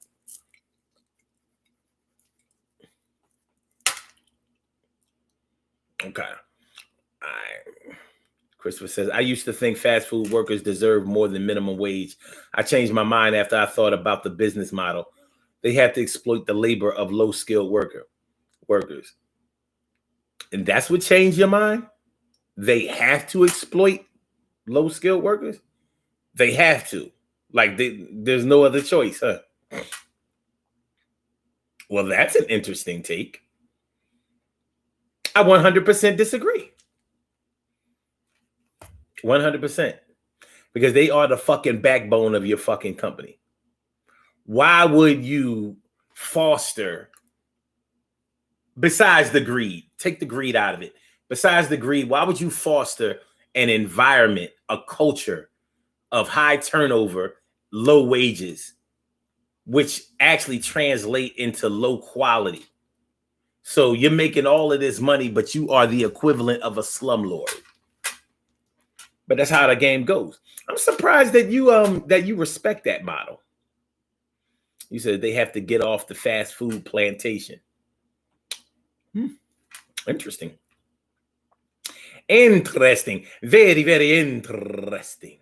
Okay. All right. Christopher says, I used to think fast food workers deserve more than minimum wage. I changed my mind after I thought about the business model. They have to exploit the labor of low-skilled workers. And that's what changed your mind? They have to exploit low-skilled workers? They have to. Like, there's no other choice, huh? Well, that's an interesting take. I 100% disagree. 100%. Because they are the fucking backbone of your fucking company. Why would you foster, besides the greed, take the greed out of it. Besides the greed, why would you foster an environment, a culture of high turnover low wages, which actually translate into low quality. So you're making all of this money, but you are the equivalent of a slumlord. But that's how the game goes. I'm surprised that you respect that model. You said they have to get off the fast food plantation. Interesting. Interesting. Very, very interesting.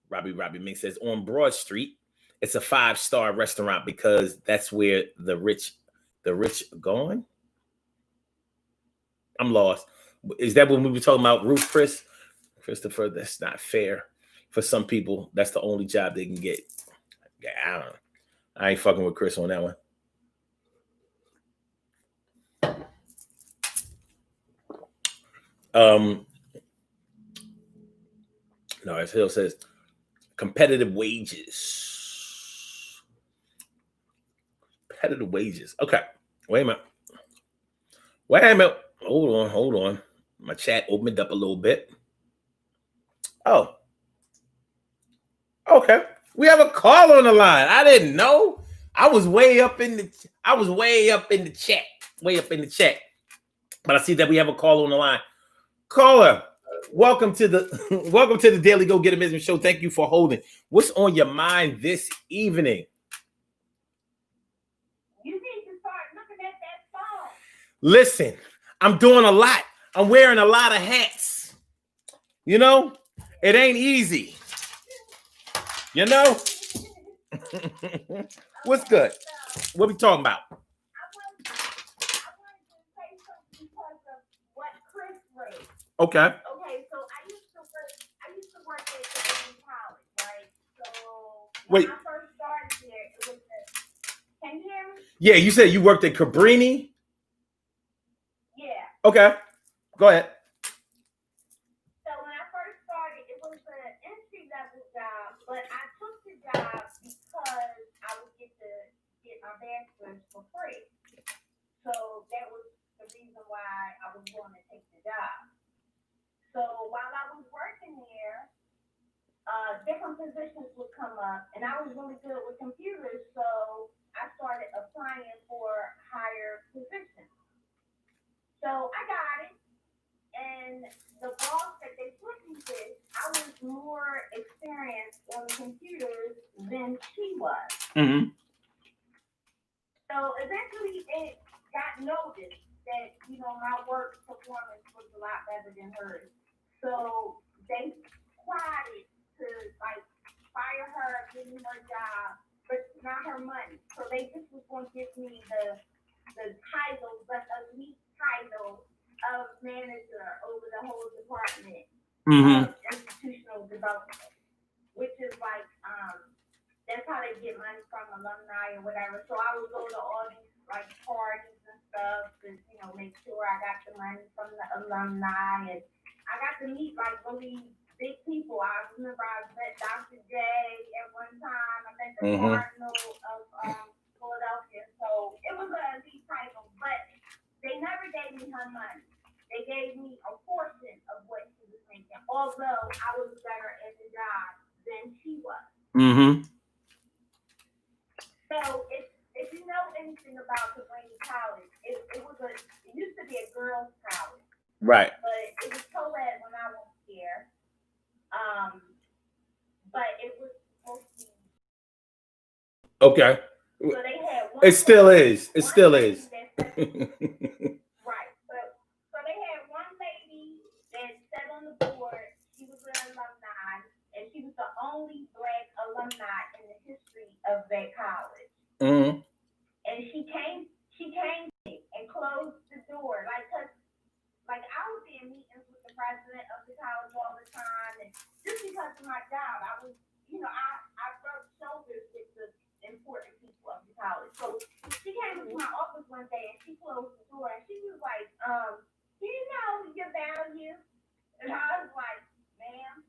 Robbie Mink says on Broad Street, it's a 5-star restaurant because that's where the rich going. I'm lost. Is that when we were talking about Ruth Chris? Christopher, that's not fair. For some people, that's the only job they can get. Yeah, I don't know. I ain't fucking with Chris on that one. No, as Hill says, competitive wages. Competitive wages. Okay. Wait a minute. Hold on. My chat opened up a little bit. Oh. Okay. We have a call on the line. I didn't know. I was way up in the chat. Way up in the chat. But I see that we have a call on the line. Caller, welcome to the Daily Go Get Amazing Show. Thank you for holding. What's on your mind this evening? You need to start looking at that phone. Listen, I'm doing a lot. I'm wearing a lot of hats. You know, it ain't easy. You know? What's good? What we talking about? I wanted to say something because of what Chris read. Okay. Okay, so I used to work at community college, right? So Wait. when I first started there, it was can you hear me? Yeah, you said you worked at Cabrini? Yeah. Okay. Go ahead. So when I first started, it was an entry-level job, but I took the job because I would get my bachelor's for free. So that was the reason why I was willing to take the job. So while I was working there, different positions would come up, and I was really good with computers, so I started applying for higher positions. So I got it, and the boss that they put me with, I was more experienced on computers than she was. Mm-hmm. So eventually it got noticed that, my work performance was a lot better than hers. So they plotted to fire her, give me her job, but not her money. So they just was going to give me the title, but a neat title of manager over the whole department of institutional development, which is that's how they get money from alumni or whatever. So I would go to all these parties and stuff to, make sure I got the money from the alumni, and I got to meet really big people. I remember I met Dr. J at one time. I met the Cardinal of Philadelphia. So it was a neat title, but they never gave me her money. They gave me a portion of what she was making, although I was better at the job than she was. Mm-hmm. So if you know anything about Cabrini College, it used to be a girls' college. Right. But it was co-ed when I was here. But it was mostly. Okay. So they had one. It still is. It still is. Right. So they had one lady that sat on the board. She was an alumni, and she was the only Black alumni in the history of that college. Mm-hmm. And she came and closed the door, cause I would be in meetings with the president of the college all the time, and just because of my job, I was, I rubbed shoulders with the important people of the college. So she came into my office one day and she closed the door and she was like, do you know your value? And I was like, ma'am.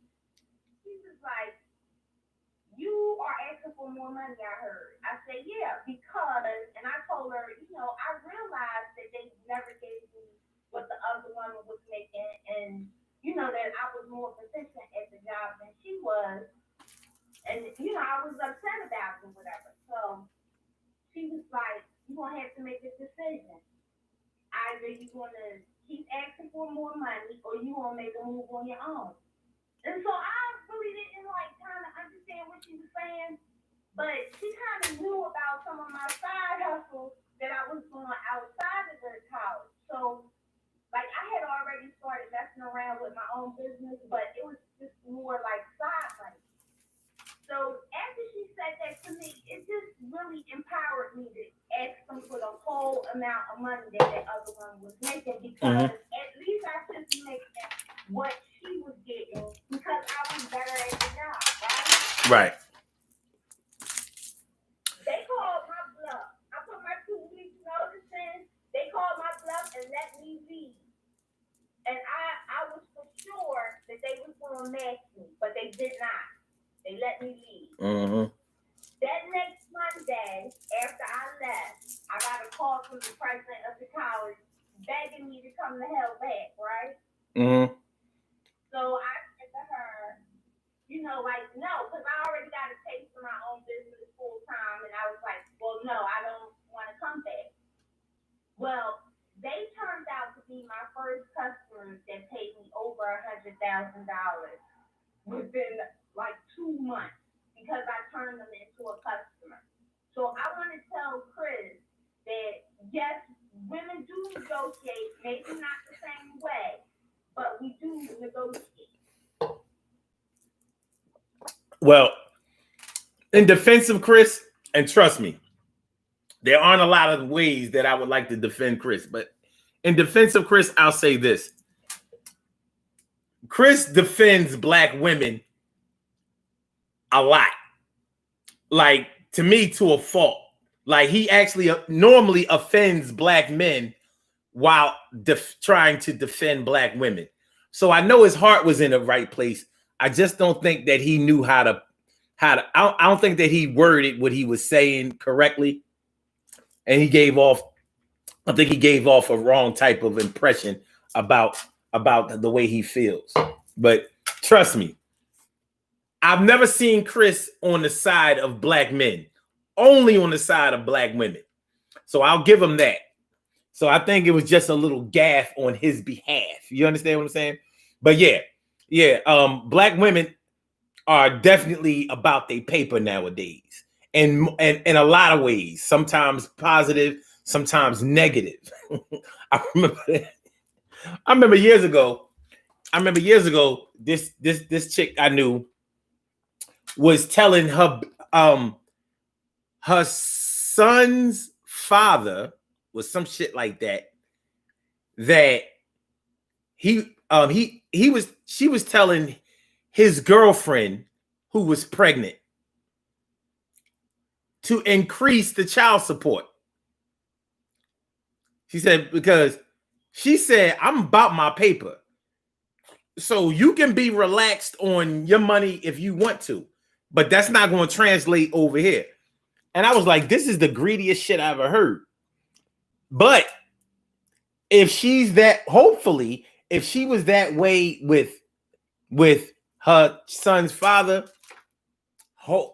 She was like, you are asking for more money, I heard. I said, yeah, because, and I told her, I realized that they never gave me what the other woman was making, and, that I was more proficient at the job than she was. And, I you're going to have to make a decision. Either you're going to keep asking for more money or you're going to make a move on your own. And so I really didn't like kind of understand what she was saying, but she kind of knew about some of my side hustles that I was doing outside of the college. So, like, I had already started messing around with my own business, but it was just more like side money. So after she said that to me, it just really empowered me to ask them for the whole amount of money that the other one was making, because at least I should be making what she was getting because I was better at the job, right? Right. They called my bluff. I put my 2 weeks notice in. They called my bluff and let me leave. And I was for sure that they was going to match me, but they did not. They let me leave. Mm-hmm. That next Monday, after I left, I got a call from the president of the college begging me to come the hell back, right? Mm-hmm. So I said to her, you know, like, no, because I already got a taste for my own business full time. And I was like, well, no, I don't want to come back. Well, they turned out to be my first customers that paid me over $100,000 within like 2 months because I turned them into a customer. So I want to tell Chris that yes, women do negotiate, maybe not the same way, but we do negotiate. Well, in defense of Chris, and trust me, there aren't a lot of ways that I would like to defend Chris, but in defense of Chris, I'll say this. Chris defends black women a lot. Like, to me, to a fault. Like, he actually normally offends black men while trying to defend black women. So I know his heart was in the right place. I just don't think that he knew how to I don't think that he worded what he was saying correctly. And I think he gave off a wrong type of impression about the way he feels. But trust me, I've never seen Chris on the side of black men, only on the side of black women. So I'll give him that. So I think it was just a little gaffe on his behalf. You understand what I'm saying? But yeah. Black women are definitely about their paper nowadays, and in a lot of ways. Sometimes positive, sometimes negative. I remember years ago. This chick I knew was telling her her son's father was some shit like that she was telling his girlfriend who was pregnant to increase the child support. She said, because she said, I'm about my paper. So you can be relaxed on your money if you want to, but that's not going to translate over here. And I was like, this is the greediest shit I ever heard. But if she's that, hopefully, if she was that way with her son's father,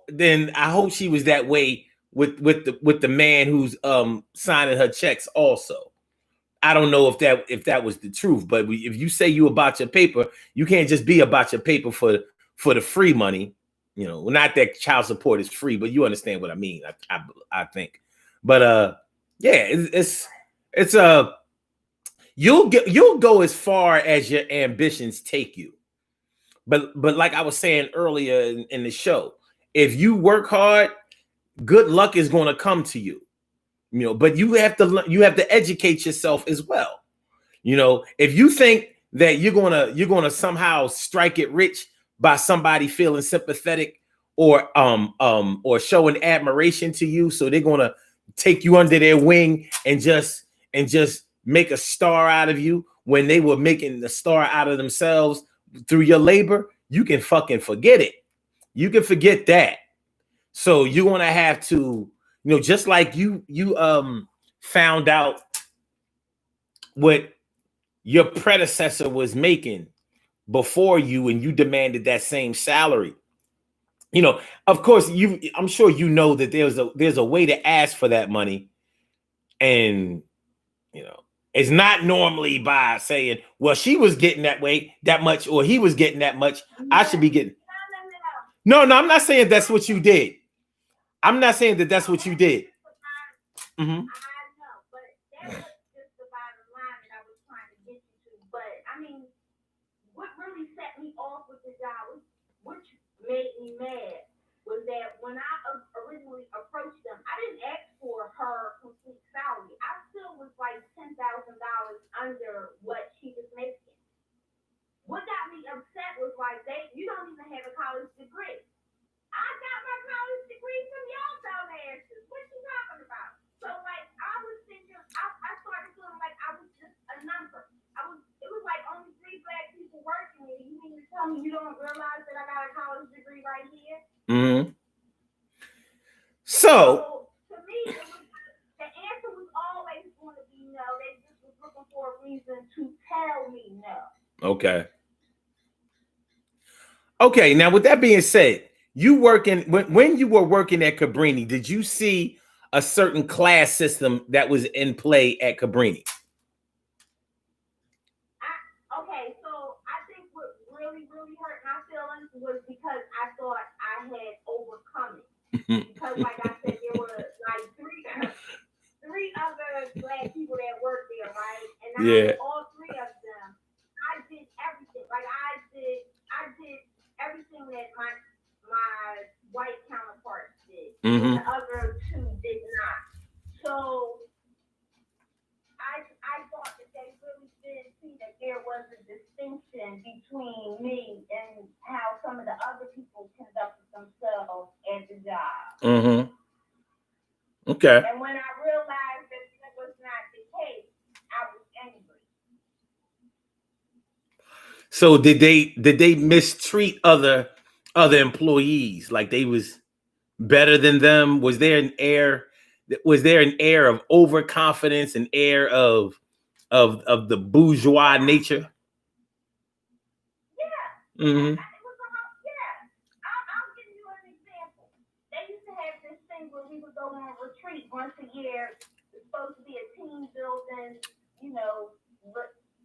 then I hope she was that way with the man who's signing her checks also. I don't know if that was the truth, but if you say you about your paper, you can't just be about your paper for the free money. You know, not that child support is free, but you understand what I mean. I think, but yeah, it's you'll go as far as your ambitions take you. But like I was saying earlier in the show, if you work hard, good luck is going to come to you. You know, but you have to educate yourself as well. You know, if you think that you're gonna somehow strike it rich by somebody feeling sympathetic or showing admiration to you, so they're gonna take you under their wing and just make a star out of you when they were making the star out of themselves through your labor, you can fucking forget it. You can forget that. So you're gonna have to, you know, just like you found out what your predecessor was making before you and you demanded that same salary. You know, of course, I'm sure you know that there's a way to ask for that money And it's not normally by saying, well, she was getting that much, or he was getting that much. I should be getting. No, I'm not saying that's what you did. I'm not saying that's what you did. Mm-hmm. I know, but that was just the bottom line that I was trying to get you to. But I mean, what really set me off with the job, which made me mad, was that when I originally approached them, I didn't ask for her complete salary. I still was like $10,000 under what she was making. What got me upset was like, you don't even have a college degree. I got my college degree from y'all dumbasses. What you talking about? So like I was thinking, I started feeling like I was just a number. It was like only 3 black people working with me. You mean to tell me you don't realize that I got a college degree right here? Mm-hmm. So to me, the answer was always going to be no. They just was looking for a reason to tell me no. Okay. Now, with that being said, when you were working at Cabrini, did you see a certain class system that was in play at Cabrini? Okay, so I think what really, really hurt my feelings was because I thought I had overcome it. Because, like I said, there were like three other black people that worked there, right? And all 3 of them, I did everything. Like I did everything that my white counterparts did, and the other 2 did not. So I thought that they really did see that there was a distinction between me and how some of the other people conducted themselves at the job. Okay. And when I realized that was not the case, I was angry. So did they mistreat other employees like they was better than them? Was there an air of overconfidence, an air of the bourgeois nature? Yeah. Mm-hmm. I'll give you an example. They used to have this thing where we would go on a retreat once a year. It's supposed to be a team building,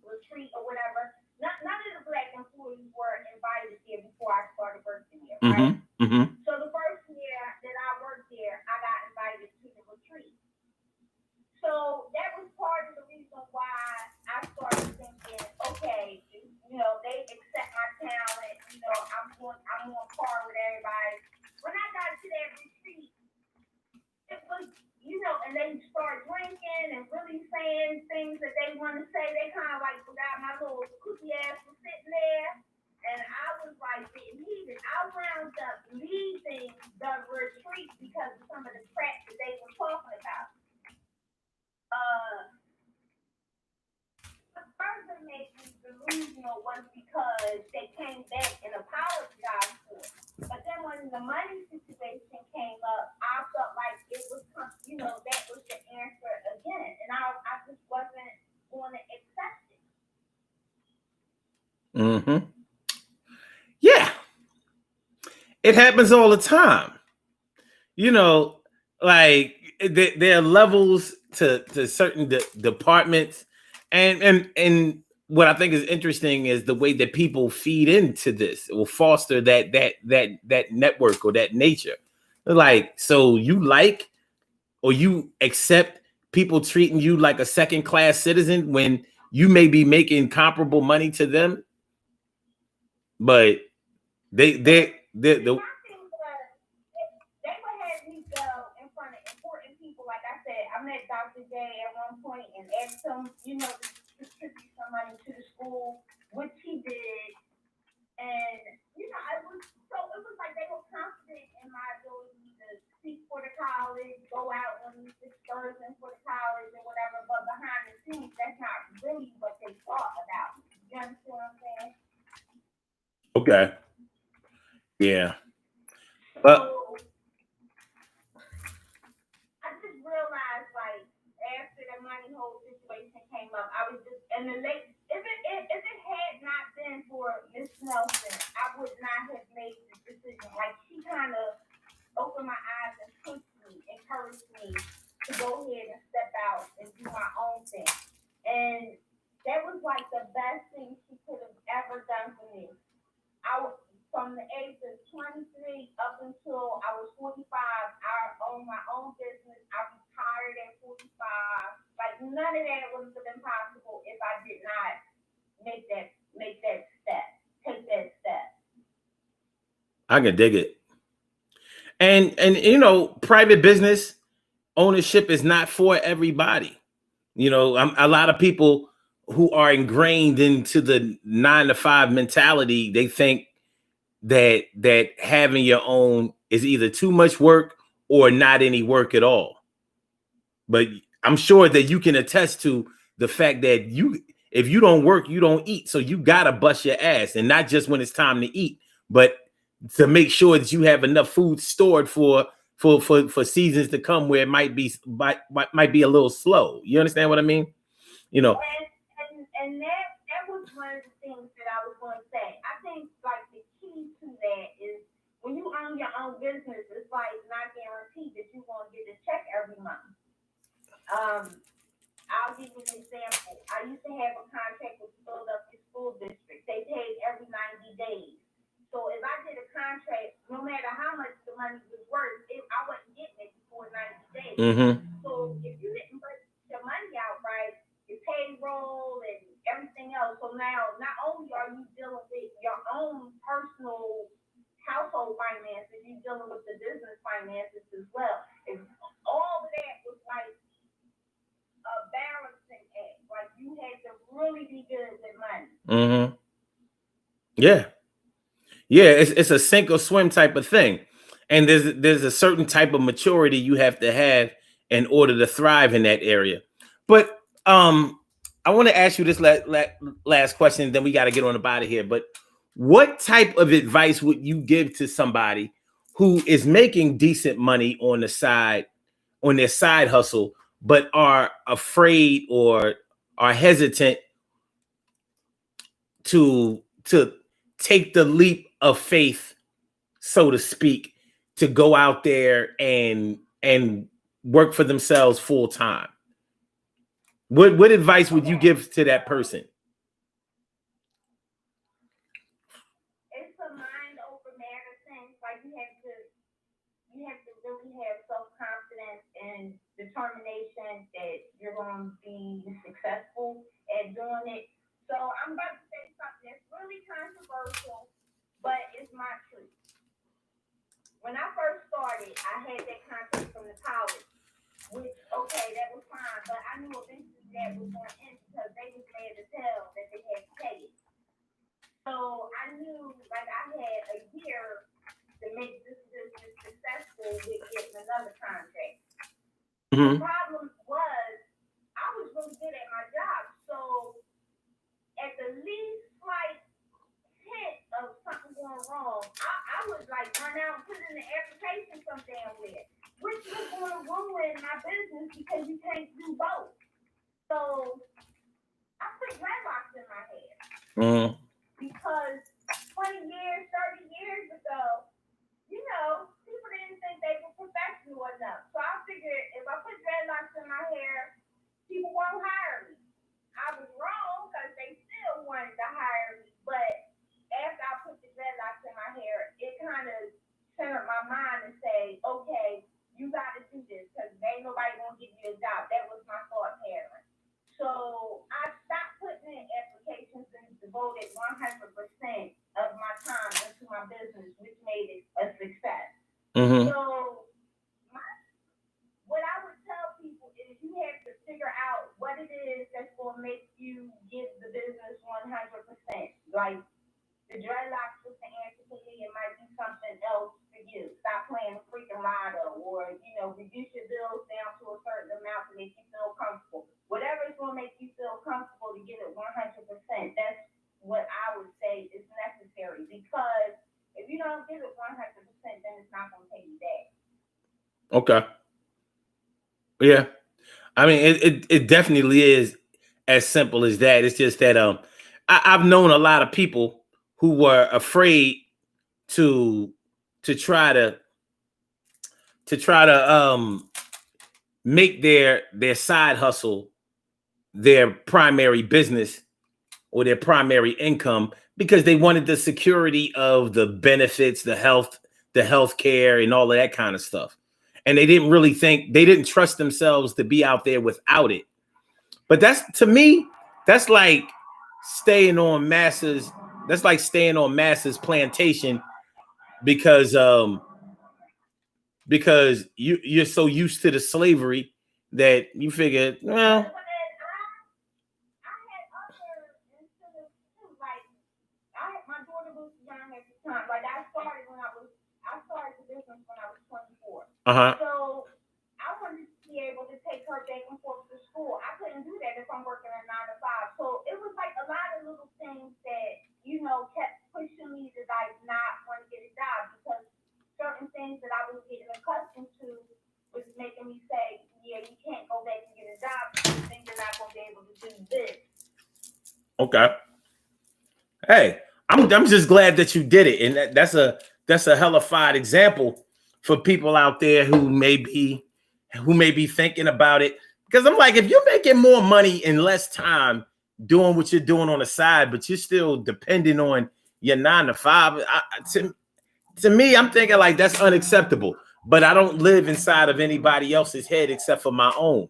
retreat or whatever. None of the black employees were invited there before I started working there, right? Mm-hmm. So the first year that I worked there, I got invited to the retreat. So that was part of the reason why I started thinking, okay, they accept my talent. I'm on par with everybody. When I got to that retreat, it was, and they start drinking and really saying things that they want to say. They kind of like forgot my little cookie ass was sitting there. And I was like getting heated. I wound up leaving the retreat because of some of the crap that they were talking about. What further made me delusional was because they came back and apologized for it. But then when the money situation came up, I felt like it was, that was the answer again. And I just wasn't going to accept it. Mm-hmm. Yeah. It happens all the time. Like there are levels to certain departments, and what I think is interesting is the way that people feed into this will foster that network or that nature. Like, so you like or you accept people treating you like a second class citizen when you may be making comparable money to them, but they would have me go in front of important people. Like I said, I met Dr. J at one point and asked him, to distribute some money to the school, which he did. And, it was like they were confident in my ability to speak for the college, go out on these excursions for the college or whatever. But behind the scenes, that's not really what they thought about me. You understand what I'm saying? Okay. Yeah. But I just realized, like, after the money whole situation came up, I was just if it had not been for Miss Nelson, I would not have made the decision. Like, she kind of opened my eyes and pushed me, encouraged me to go ahead and step out none of that would have been possible if I did not make that step, take that step. I can dig it. And you know, private business ownership is not for everybody. You know, a lot of people who are ingrained into the 9 to 5 mentality, they think that having your own is either too much work or not any work at all. But I'm sure that you can attest to the fact that if you don't work, you don't eat. So you gotta bust your ass, and not just when it's time to eat, but to make sure that you have enough food stored for seasons to come where it might be a little slow. You understand what I mean? You know. And that was one of the things that I was going to say. I think like the key to that is when you own your own business, it's like not guaranteed that you're going to get a check every month. I'll give you an example. I used to have a contract with the Philadelphia School District. They paid every 90 days. So if I did a contract, no matter how much the money was worth, I wasn't getting it before 90 days. Mm-hmm. So if you didn't put your money out right, your payroll and everything else. So now, not only are you dealing with your own personal household finances, you're dealing with the business finances as well. If all of that was like a balancing act, like you had to really be good with money. Mm-hmm. Yeah. Yeah, it's a sink or swim type of thing. And there's a certain type of maturity you have to have in order to thrive in that area. But I want to ask you this last question, then we got to get on about it here. But what type of advice would you give to somebody who is making decent money on the side, on their side hustle, but are afraid or are hesitant to take the leap of faith, so to speak, to go out there and work for themselves full time? What advice would you give to that person? It's a mind over matter thing. Like you have to really have self-confidence and determination that you're going to be successful at doing it. So I'm about to say something that's really controversial, but it's my truth. When I first started, I had that contract from the college, which, okay, that was fine, but I knew eventually that was going to end because they was mad as hell that they had to pay it. So I knew, like, I had a year to make this business successful with getting another contract. Mm-hmm. The problem was, I was really good at my job, so at the least slight hint of something going wrong, I would like run out and put in the application some damn where, which was going to ruin my business because you can't do both. So I put dreadlocks in my hair. Mm-hmm. Because 20 years, 30 years ago, you know, people didn't think they were professional enough. So I figured if I put dreadlocks in my hair, people won't hire me. I was wrong because they still wanted to hire me. But after I put the dreadlocks in my hair, it kind of turned my mind to say, okay, you got to do this because ain't nobody going to give you a job. That was my thought pattern. So I stopped putting in applications and devoted 100% of my time into my business, which made it a success. Mm-hmm. So what I would tell people is you have to figure out what it is that's going to make you give the business 100%. Like the dreadlocks was the answer to me. It might be something else for you. Stop playing the freaking lotto, or reduce your bills down to a certain amount to make you feel comfortable. Whatever is going to make you feel comfortable to get it 100%. That's what I would say is necessary, because if you don't give it 100%, then it's not going to pay you back. Okay. Yeah. I mean, it definitely is as simple as that. It's just that I've known a lot of people who were afraid to try to make their side hustle their primary business or their primary income, because they wanted the security of the benefits, the health care and all of that kind of stuff. And they didn't trust themselves to be out there without it. But that's, to me, that's like staying on masses. That's like staying on masses plantation because you're so used to the slavery that you figure, well, But then I had other incentives too. Like my daughter was young at the time. Like I started the business when I was 24. uh-huh. So I wanted to be able to take her back and forth to school. I couldn't do that if I'm working a 9 to 5. So it was like a lot of little things that, kept pushing me to like not want to get a job because certain things that I was getting accustomed to was making me say, yeah, you can't go back and get a job because then you're not going to be able to do this. Okay. Hey, I'm just glad that you did it, and that's a hellified example for people out there who may be thinking about it. Because I'm like, if you're making more money in less time doing what you're doing on the side, but you're still depending on your 9 to 5, to me, I'm thinking like that's unacceptable. But I don't live inside of anybody else's head except for my own.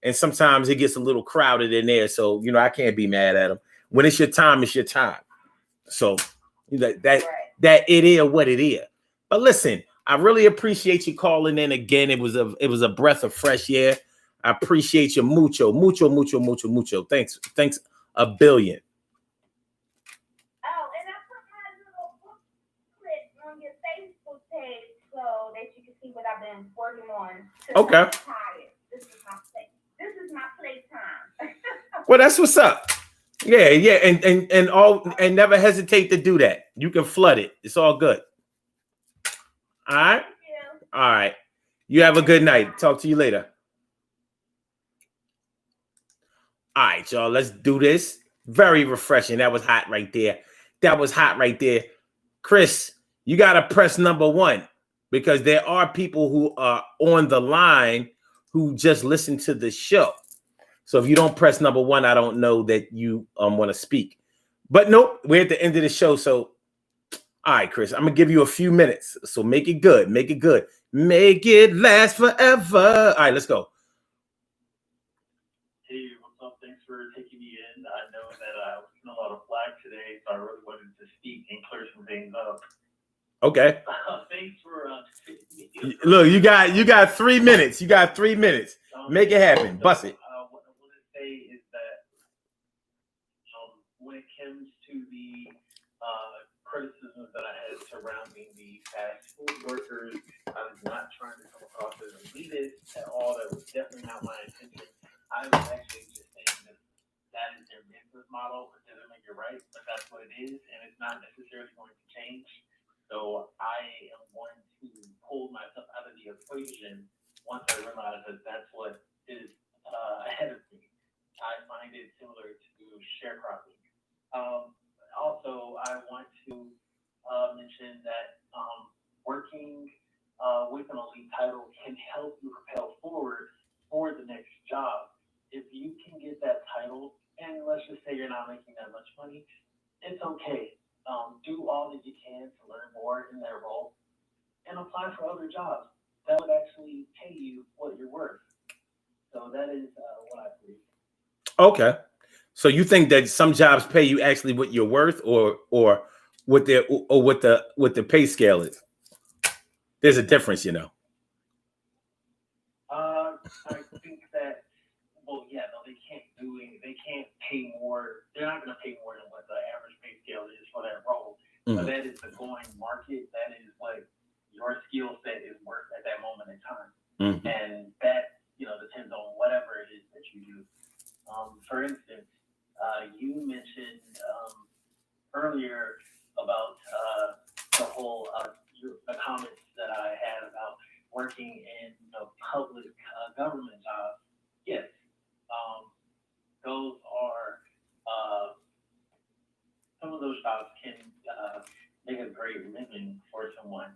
And sometimes it gets a little crowded in there. So, I can't be mad at them. When it's your time, it's your time. So that it is what it is. But listen, I really appreciate you calling in again. It was a breath of fresh air. I appreciate you mucho. Thanks a billion. Oh, and I put my little booklet on your Facebook page so that you can see what I've been working on. Okay. This is my playtime. Well, that's what's up. Yeah, and never hesitate to do that. You can flood it. It's all good. All right. All right. You have a good night. Talk to you later. All right, y'all. Let's do this. Very refreshing. That was hot right there. Chris, you got to press number 1 because there are people who are on the line who just listen to the show. So if you don't press number 1, I don't know that you want to speak. But nope, we're at the end of the show. So, all right, Chris, I'm going to give you a few minutes. So make it good. Make it last forever. All right, let's go. Hey, what's up? Thanks for taking me in. I know that I was getting a lot of flack today, so I really wanted to speak and clear some things up. Okay. Thanks for look. You got 3 minutes. Make it happen. Bust it. What I want to say is that when it comes to the criticisms that I had surrounding the fast food workers, I was not trying to come across as elitist at all. That was definitely not my intention. I was actually just saying that is their business model. It doesn't make it right, but that's what it is, and it's not necessarily going to change. So I am going to pull myself out of the equation once I realize that that's what is ahead of me. I find it similar to sharecropping. Also, I want to mention that working with an elite title can help you propel forward for the next job. If you can get that title, and let's just say you're not making that much money, it's okay. Do all that you can to learn more in that role and apply for other jobs that would actually pay you what you're worth. So that is what I believe. Okay. So you think that some jobs pay you actually what you're worth, or what the pay scale is? There's a difference, I think that, they can't pay more. They're not going to pay more than what the average pay scale is for that role. Mm-hmm. But that is the going market. That is what your skill set is worth at that moment in time. Mm-hmm. And that, depends on whatever it is that you do. For instance, you mentioned earlier about the whole the comments that I had about working in public government jobs. Yes, those are some of those jobs can make a great living for someone.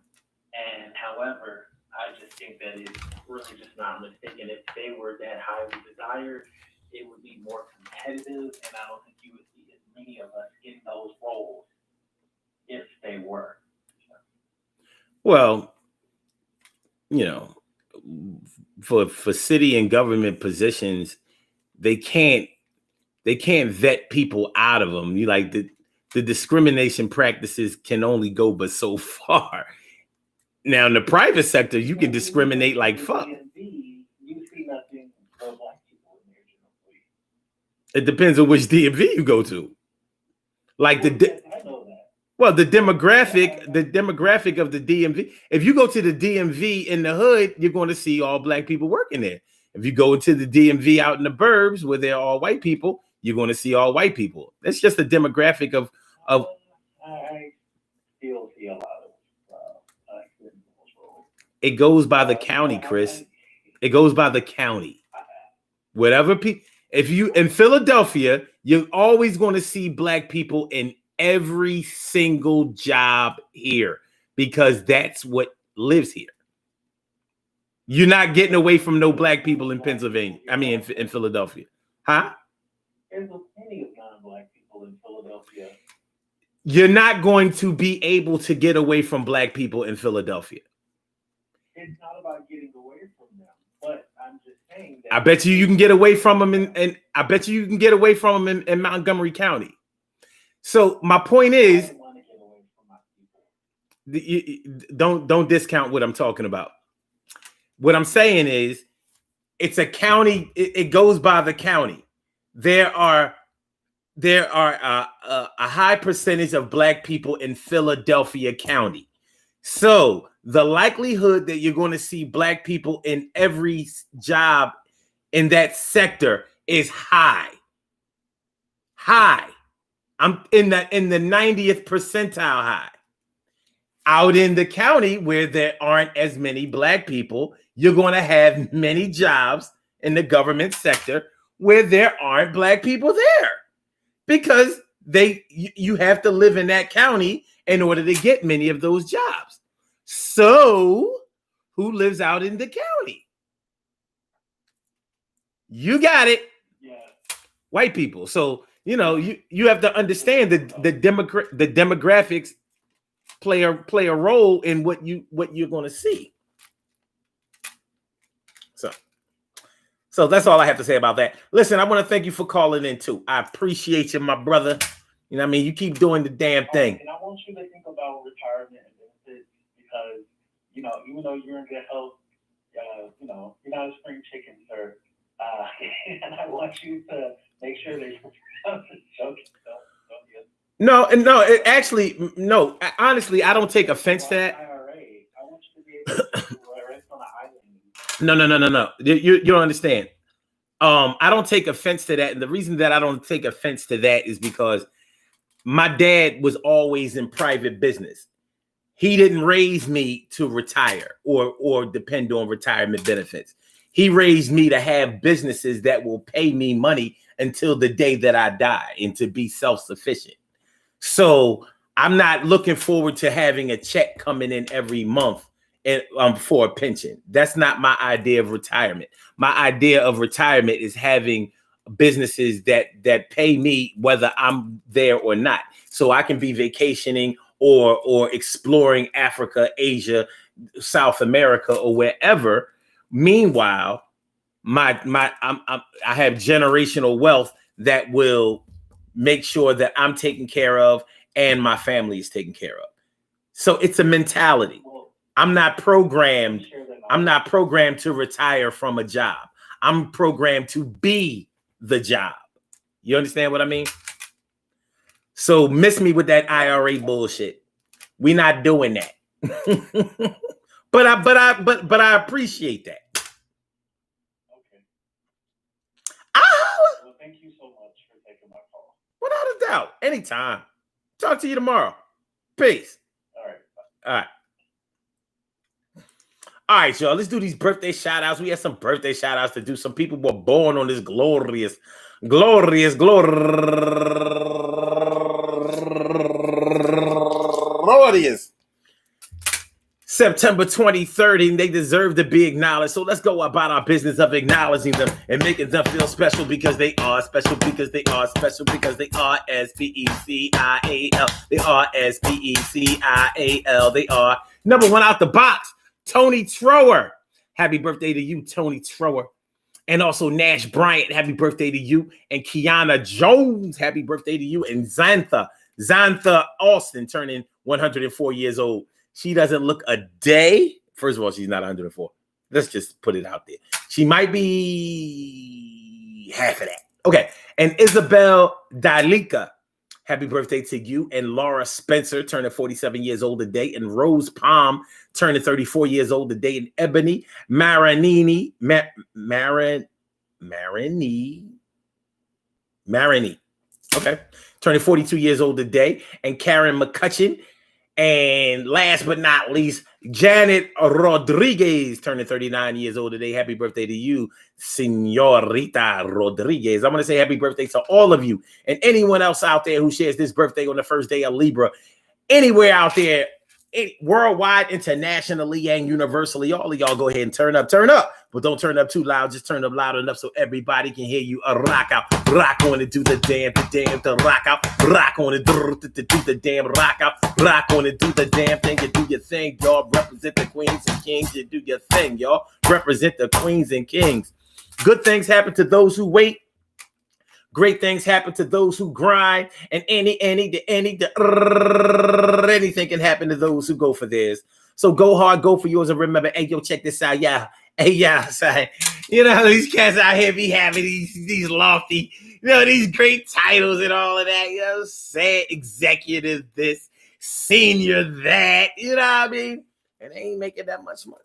And however, I just think that it's really just not mistaken. If they were that highly desired, it would be more competitive, and I don't think you would see as many of us in those roles if they were. Well, for city and government positions, they can't vet people out of them. You like the discrimination practices can only go but so far. Now in the private sector, you can discriminate like fuck. You see nothing for black people in there, generally. It depends on which DMV you go to. Like I know that. Well, the demographic of the DMV. If you go to the DMV in the hood, you're going to see all black people working there. If you go into the DMV out in the burbs where they're all white people, you're going to see all white people. That's just a demographic of. I still see a lot of. It goes by the county, Chris. It goes by the county. Whatever people. If you in Philadelphia, you're always going to see black people in every single job here because that's what lives here. You're not getting away from no black people in Pennsylvania. I mean, in Philadelphia. Huh? There's plenty of non-black people in Philadelphia. You're not going to be able to get away from black people in Philadelphia. It's not about getting away from them, but I'm just saying that. I bet you can get away from them and I bet you can get away from them in Montgomery County. So my point is, don't discount what I'm talking about. What I'm saying is, it's a county. It goes by the county. There are a high percentage of black people in Philadelphia County. So the likelihood that you're going to see black people in every job in that sector is high. High. I'm in the 90th percentile high. Out in the county where there aren't as many black people, you're going to have many jobs in the government sector where there aren't black people there because you have to live in that county in order to get many of those jobs. So who lives out in the county? You got it. Yeah. White people. So, you have to understand that the demographics play a role in what you're going to see. So that's all I have to say about that. Listen, I want to thank you for calling in too. I appreciate you, my brother. You know what I mean? You keep doing the damn thing. And I want you to think about retirement and benefits because, even though you're in good health, you're not a spring chicken, sir. And I want you to make sure that you're No. Honestly, I don't take offense to that. I want you to be able to rest on an No. island. You don't understand. I don't take offense to that. And the reason that I don't take offense to that is because my dad was always in private business. He didn't raise me to retire or depend on retirement benefits. He raised me to have businesses that will pay me money until the day that I die and to be self-sufficient. So I'm not looking forward to having a check coming in every month for a pension. That's not my idea of retirement. My idea of retirement is having businesses that pay me whether I'm there or not. So I can be vacationing or exploring Africa, Asia, South America, or wherever. Meanwhile, I have generational wealth that will make sure that I'm taken care of and my family is taken care of. So it's a mentality. I'm not programmed to retire from a job. I'm programmed to be the job. You understand what I mean? So miss me with that IRA bullshit. We're not doing that. but I appreciate that. Okay. Well, thank you so much for taking my call. Without a doubt. Anytime. Talk to you tomorrow. Peace. All right. Bye. All right. All right, y'all. Let's do these birthday shout outs. We have some birthday shout outs to do. Some people were born on this glorious September 23rd, and they deserve to be acknowledged. So let's go about our business of acknowledging them and making them feel special because they are special because they are special because they are S-P-E-C-I-A-L. They are S-P-E-C-I-A-L. They are number one out the box, Tony Trower. Happy birthday to you, Tony Trower. And also Nash Bryant, happy birthday to you. And Kiana Jones, happy birthday to you. And Xantha Austin, turning 104 years old. She doesn't look a day. First of all, she's not 104. Let's just put it out there. She might be half of that. Okay. And Isabel Dalika, happy birthday to you. And Laura Spencer, turning 47 years old today. And Rose Palm, turning 34 years old today. And Ebony Marini, okay, turning 42 years old today. And Karen McCutcheon. And last but not least, Janet Rodriguez, turning 39 years old today. Happy birthday to you, Senorita Rodriguez. I want to say happy birthday to all of you and anyone else out there who shares this birthday on the first day of Libra. Anywhere out there, worldwide, internationally, and universally, all of y'all go ahead and turn up. But don't turn up too loud. Just turn up loud enough so everybody can hear you. Rock out. Rock on and do the damn, to rock out. Rock on and do the damn, rock out. Rock on and do the damn thing. You do your thing, y'all. Represent the queens and kings. You do your thing, y'all. Represent the queens and kings. Good things happen to those who wait. Great things happen to those who grind, and anything can happen to those who go for theirs. So go hard, go for yours, and remember, hey, yo, check this out, yeah. Hey, yeah, say, you know, these cats out here be having these lofty, you know, these great titles and all of that, you know, say executive this, senior that, you know what I mean? And they ain't making that much money.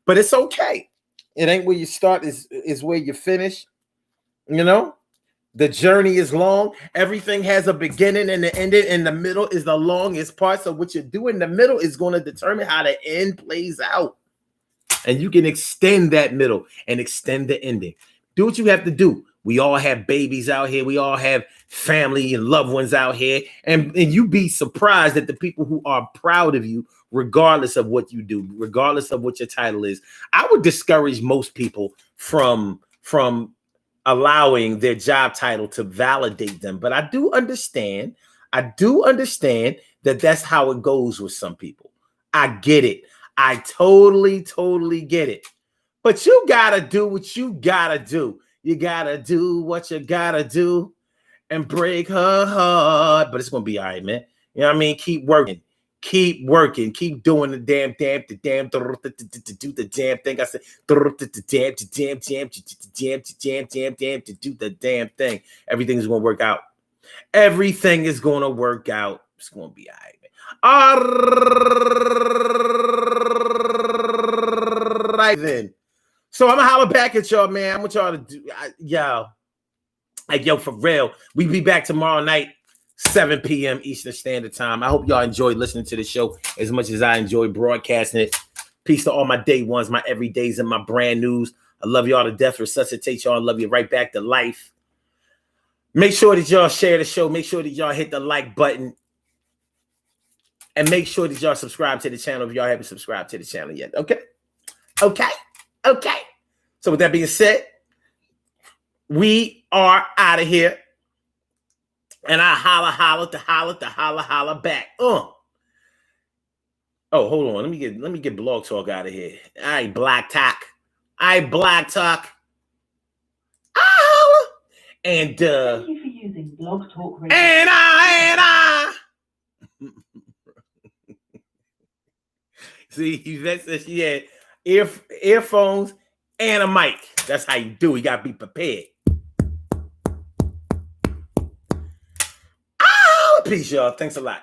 But it's okay. It ain't where you start, is where you finish, you know? The journey is long. Everything has a beginning and an ending, and the middle is the longest part. So what you do in the middle is going to determine how the end plays out. And you can extend that middle and extend the ending. Do what you have to do. We all have babies out here. We all have family and loved ones out here. And you be surprised at the people who are proud of you, regardless of what you do, regardless of what your title is. I would discourage most people from allowing their job title to validate them. But I do understand that that's how it goes with some people. I get it. I totally get it. But you gotta do what you gotta do. You gotta do what you gotta do and break her heart. But it's gonna be all right, man. You know what I mean? Keep working. Keep doing the damn, do the damn thing. I said, do the damn thing. Everything's going to work out. Everything is going to work out. It's going to be all right, man. All right, then. So I'm going to holler back at y'all, man. I want y'all to do, yo, for real. We be back tomorrow night. 7 p.m. Eastern Standard Time. I hope y'all enjoyed listening to the show as much as I enjoyed broadcasting it. Peace to all my day ones, my everydays, and my brand news. I love y'all to death. Resuscitate y'all and love you right back to life. Make sure that y'all share the show. Make sure that y'all hit the like button. And make sure that y'all subscribe to the channel if y'all haven't subscribed to the channel yet. Okay? So with that being said, we are out of here. And I holla back. Oh, hold on. Let me get Blog Talk out of here. All right, Black Talk. I holla. And Thank you for using Blog Talk Radio. And I. See, Yvette said she had earphones and a mic. That's how you do. You gotta be prepared. Peace, y'all. Thanks a lot.